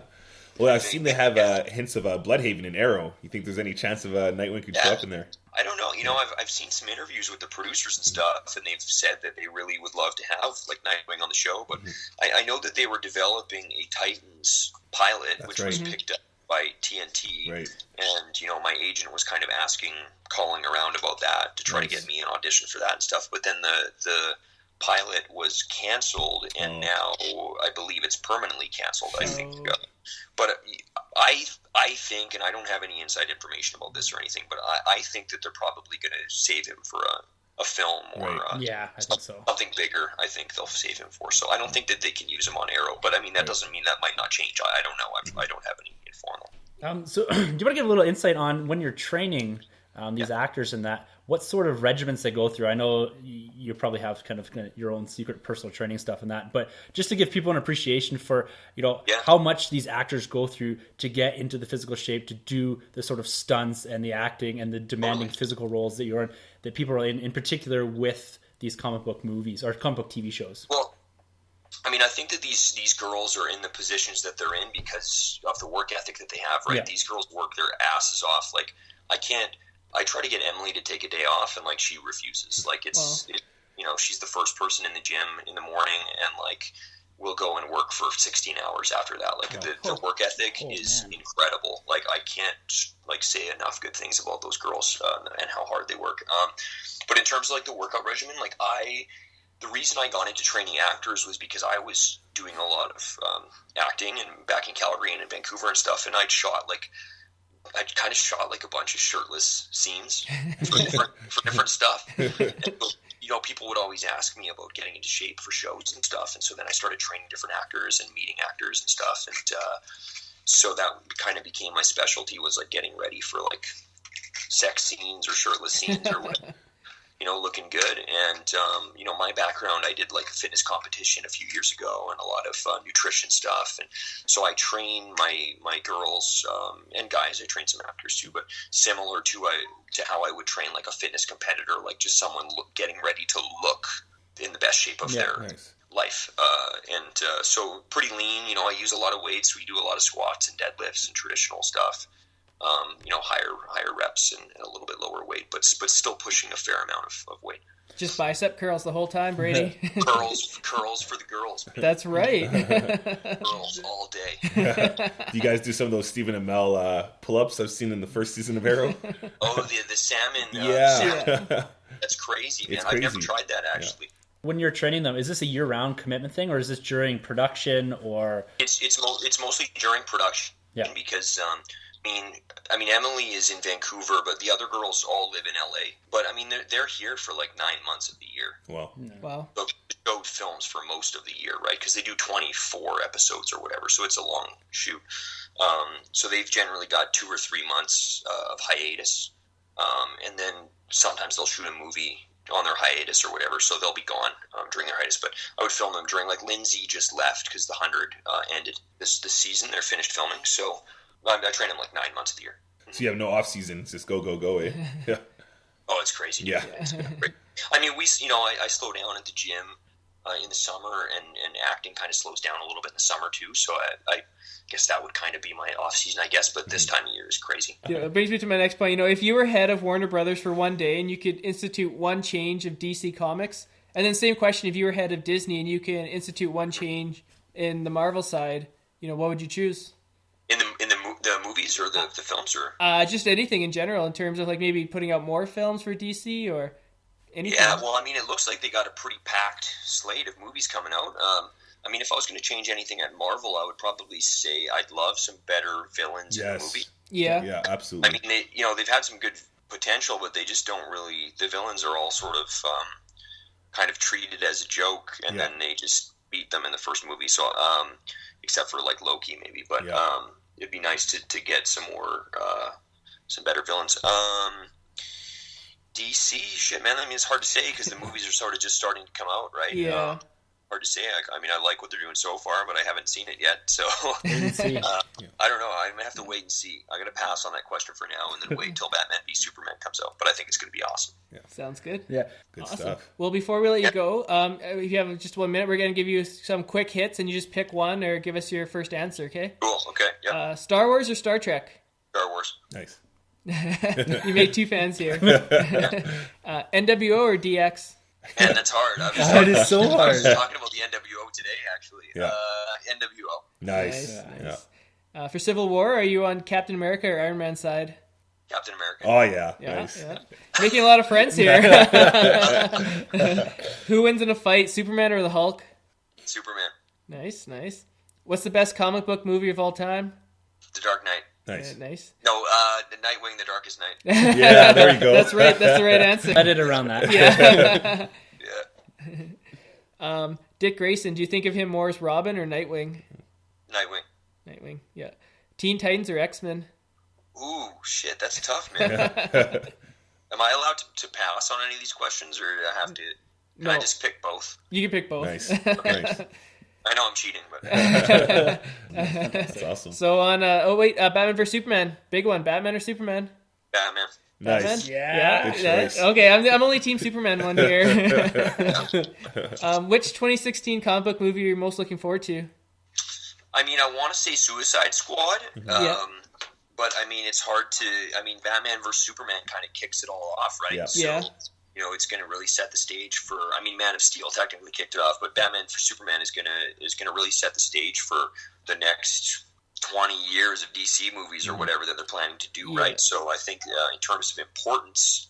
Well, I've seen they have hints of Bloodhaven in Arrow. You think there's any chance of Nightwing could show up in there? I don't know. I've seen some interviews with the producers and stuff, and they've said that they really would love to have Nightwing on the show. But I know that they were developing a Titans pilot, which was picked up by TNT, right. And my agent was kind of calling around about that to try to get me an audition for that and stuff. But then the pilot was canceled, and now I believe it's permanently canceled. I think, but I think, and I don't have any inside information about this or anything, but I think that they're probably going to save him for a film or I think so. Something bigger. I think they'll save him for. So I don't think that they can use him on Arrow, but I mean that doesn't mean that might not change. I don't know. I don't have any informal. So do you want to give a little insight on when you're training these actors and that? What sort of regimens they go through? I know you probably have kind of your own secret personal training stuff and that, but just to give people an appreciation for how much these actors go through to get into the physical shape to do the sort of stunts and the acting and the demanding physical roles that you're in, that people are in particular with these comic book movies or comic book TV shows. Well, I mean, I think that these girls are in the positions that they're in because of the work ethic that they have, right? Yeah. These girls work their asses off. I try to get Emily to take a day off, and she refuses. She's the first person in the gym in the morning, and we'll go and work for 16 hours after that. The work ethic is incredible. I can't say enough good things about those girls and how hard they work. But in terms of the workout regimen, the reason I got into training actors was because I was doing a lot of acting and back in Calgary and in Vancouver and stuff, and I'd kind of shot a bunch of shirtless scenes for different stuff. And, people would always ask me about getting into shape for shows and stuff, and so then I started training different actors and meeting actors and stuff, and so that kind of became my specialty, was getting ready for sex scenes or shirtless scenes or whatever. looking good. And, my background, I did like a fitness competition a few years ago and a lot of nutrition stuff. And so I train my girls and guys, I train some actors too, but similar to how I would train like a fitness competitor, like just someone getting ready to look in the best shape of their life. So pretty lean, I use a lot of weights. We do a lot of squats and deadlifts and traditional stuff. Higher reps and a little bit lower weight, but still pushing a fair amount of weight. Just bicep curls the whole time, Brady. curls for the girls. Man. That's right. Curls all day. Do you guys do some of those Stephen Amell pull-ups I've seen in the first season of Arrow? Oh, the salmon. Salmon. That's crazy, man. It's crazy. I've never tried that actually. Yeah. When you're training them, is this a year-round commitment thing, or is this during production, or? It's mostly during production. Yeah. Because I mean, Emily is in Vancouver, but the other girls all live in LA. But I mean, they're here for like 9 months of the year. Wow. So they showed films for most of the year, right? Because they do 24 episodes or whatever, so it's a long shoot. So they've generally got 2 or 3 months of hiatus, and then sometimes they'll shoot a movie on their hiatus or whatever, so they'll be gone during their hiatus. But I would film them during, like, Lindsey just left because the 100 ended this season. They're finished filming, so I train them like 9 months of the year. So you have no off season; it's just go, eh? Yeah. Oh, it's crazy. Yeah. It's great. I mean, I slow down at the gym in the summer, and acting kind of slows down a little bit in the summer too. So I guess that would kind of be my off season, I guess. But this time of year is crazy. Yeah, it brings me to my next point. If you were head of Warner Brothers for one day and you could institute one change of DC Comics, and then same question, if you were head of Disney and you can institute one change in the Marvel side, what would you choose? In the movies or the films or just anything in general in terms of like maybe putting out more films for DC or anything. Yeah, well, I mean, it looks like they got a pretty packed slate of movies coming out. I mean, if I was going to change anything at Marvel, I would probably say I'd love some better villains in the movie. Yeah, absolutely. I mean, they've had some good potential, but they just don't really. The villains are all sort of kind of treated as a joke, and then they just beat them in the first movie. So, except for like Loki, maybe, but it'd be nice to get some more, some better villains. DC, shit, man. I mean, it's hard to say because the movies are sort of just starting to come out, right? Yeah. Hard to say. I mean, I like what they're doing so far, but I haven't seen it yet, so I don't know. I might have to wait and see. I'm gonna pass on that question for now, and then wait until Batman v Superman comes out. But I think it's gonna be awesome. Yeah. Sounds good. Yeah, good awesome stuff. Well, before we let you go, if you have just 1 minute, we're gonna give you some quick hits, and you just pick one or give us your first answer. Okay? Cool. Okay. Yeah. Star Wars or Star Trek? Star Wars. Nice. You made two fans here. NWO or DX? Man, that's hard. That is so hard. I was talking about the NWO today, actually. Yeah. NWO. Nice. Yeah. For Civil War, are you on Captain America or Iron Man's side? Captain America. Oh, yeah. Nice. Yeah. Making a lot of friends here. Who wins in a fight, Superman or the Hulk? Superman. Nice. What's the best comic book movie of all time? The Dark Knight. Nice. Nice. No, the Nightwing, The Darkest Night. Yeah, there you go. That's right. That's the right answer. Edit around that. Yeah. Yeah. Dick Grayson, do you think of him more as Robin or Nightwing? Nightwing, yeah. Teen Titans or X-Men? Ooh, shit, that's tough, man. Am I allowed to pass on any of these questions, or do I have to? Can I just pick both? You can pick both. Nice. I know I'm cheating, but that's awesome. So on, Batman vs Superman, big one. Batman or Superman? Batman. Nice. Batman? Yeah. Good choice. Okay, I'm only Team Superman one here. Which 2016 comic book movie are you most looking forward to? I mean, I want to say Suicide Squad. But I mean, it's hard to. I mean, Batman vs Superman kind of kicks it all off, right? Yeah. So, it's going to really set the stage for. I mean, Man of Steel technically kicked it off, but Batman vs Superman is going to really set the stage for the next 20 years of DC movies or whatever that they're planning to do, right? So I think in terms of importance,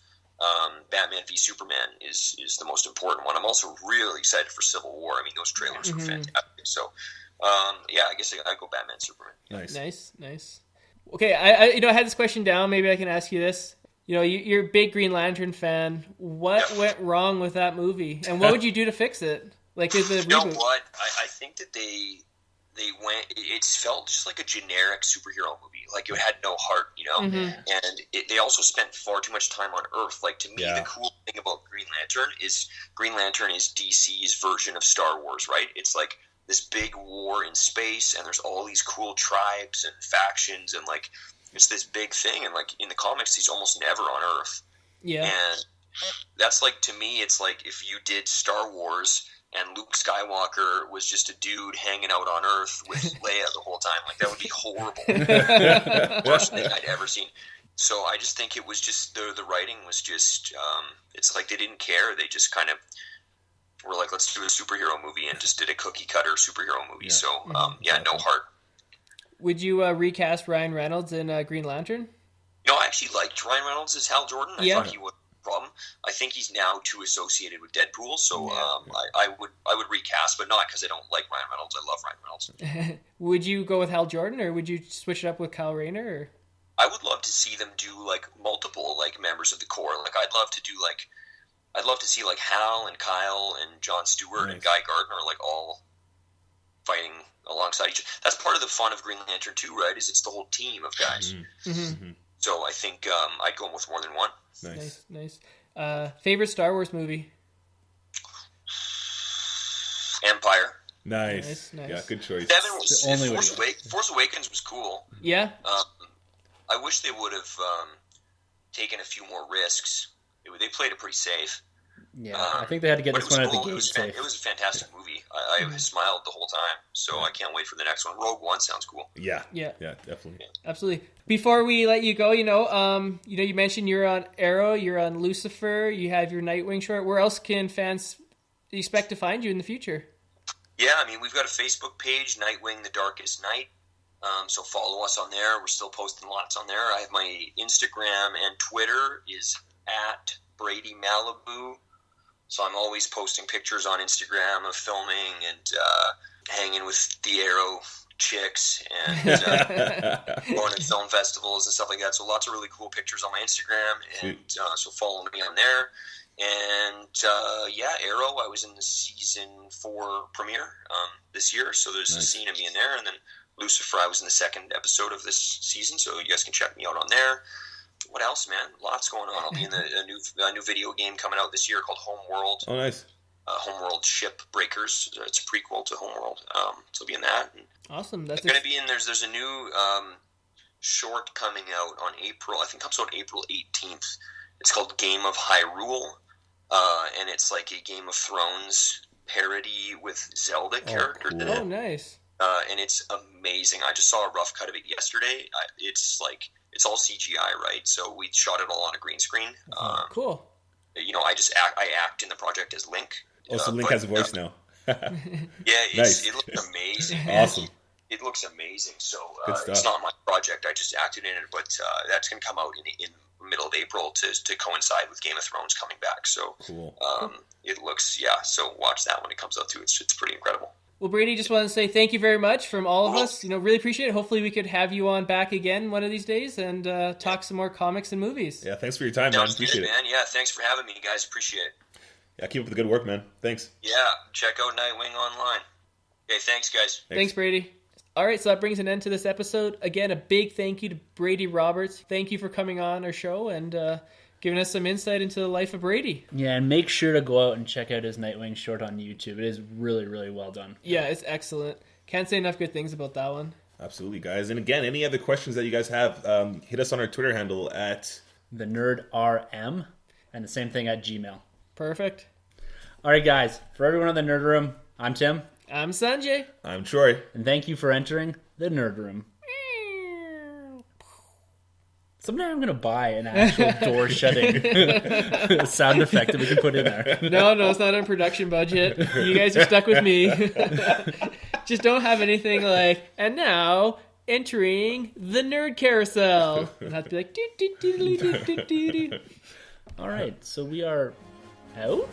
Batman v Superman is the most important one. I'm also really excited for Civil War. I mean, those trailers were fantastic. So, I guess I go Batman, Superman. Nice. Okay, I had this question down. Maybe I can ask you this. You're a big Green Lantern fan. What went wrong with that movie, and what would you do to fix it? Like, is it? You know what? I think that they it felt just like a generic superhero movie. Like, it had no heart, you know? Mm-hmm. And they also spent far too much time on Earth. Like, to me, the cool thing about Green Lantern is DC's version of Star Wars, right? It's like this big war in space, and there's all these cool tribes and factions, and, like, it's this big thing. And, like, in the comics, he's almost never on Earth. Yeah. And that's, like, to me, it's like if you did Star Wars and Luke Skywalker was just a dude hanging out on Earth with Leia the whole time. Like, that would be horrible. Worst thing I'd ever seen. So I just think it was just, the writing was just, it's like they didn't care. They just kind of were like, let's do a superhero movie, and just did a cookie cutter superhero movie. Yeah. So, no heart. Would you recast Ryan Reynolds in Green Lantern? No, I actually liked Ryan Reynolds as Hal Jordan. I thought he would. Problem. I think he's now too associated with Deadpool, so I would recast, but not because I don't like Ryan Reynolds. I love Ryan Reynolds. Would you go with Hal Jordan, or would you switch it up with Kyle Rayner? Or? I would love to see them do like multiple like members of the Corps. Like, I'd love to see like Hal and Kyle and Jon Stewart and Guy Gardner like all fighting alongside each other. That's part of the fun of Green Lantern too, right? Is it's the whole team of guys. Mm-hmm. So I think I'd go with more than one. Nice. Favorite Star Wars movie? Empire. Nice. Yeah, good choice. Force Awakens was cool. Yeah. I wish they would have taken a few more risks. They played it pretty safe. Yeah, I think they had to get this one at the gate. It was a fantastic movie. I smiled the whole time, so I can't wait for the next one. Rogue One sounds cool. Yeah, definitely. Yeah. Absolutely. Before we let you go, you mentioned you're on Arrow, you're on Lucifer, you have your Nightwing short. Where else can fans expect to find you in the future? Yeah, I mean, we've got a Facebook page, Nightwing: The Darkest Night. So follow us on there. We're still posting lots on there. I have my Instagram and Twitter is at Brady Malibu. So I'm always posting pictures on Instagram of filming and hanging with the Arrow chicks and going to film festivals and stuff like that. So lots of really cool pictures on my Instagram, and so follow me on there. And Arrow, I was in the season 4 premiere this year, so there's a scene of me in there. And then Lucifer, I was in the second episode of this season, so you guys can check me out on there. What else, man? Lots going on. I'll be in a new video game coming out this year called Homeworld. Oh, nice. Homeworld Ship Breakers. It's a prequel to Homeworld. So I'll be in that. Awesome. That's going to be in. There's a new short coming out on April. I think it comes out April 18th. It's called Game of Hyrule, and it's like a Game of Thrones parody with Zelda characters in it. Oh, nice. And it's amazing. I just saw a rough cut of it yesterday. It's all CGI, right? So we shot it all on a green screen. Cool. I act in the project as Link. Oh, so Link has a voice now. Nice. It looks amazing. Awesome. It looks amazing. So it's not my project. I just acted in it, but that's going to come out in middle of April to coincide with Game of Thrones coming back. So cool. It looks, so watch that when it comes out too. It's pretty incredible. Well, Brady, just want to say thank you very much from all of us. Really appreciate it. Hopefully we could have you on back again one of these days and talk some more comics and movies. Yeah, thanks for your time, man. Appreciate it. Man. Yeah, thanks for having me, guys. Appreciate it. Yeah, keep up the good work, man. Thanks. Yeah, check out Nightwing online. Okay, thanks, guys. Thanks, Brady. All right, so that brings an end to this episode. Again, a big thank you to Brady Roberts. Thank you for coming on our show and giving us some insight into the life of Brady. Yeah, and make sure to go out and check out his Nightwing short on YouTube. It is really, really well done. Yeah, it's excellent. Can't say enough good things about that one. Absolutely, guys. And again, any other questions that you guys have, hit us on our Twitter handle at TheNerdRM, and the same thing at Gmail. Perfect. All right, guys. For everyone in the Nerd Room, I'm Tim. I'm Sunjay. I'm Troy. And thank you for entering the Nerd Room. Someday I'm going to buy an actual door shutting sound effect that we can put in there. No, it's not on production budget. You guys are stuck with me. Just don't have anything like, and now entering the Nerd Carousel. And have to be like, All right, so we are out.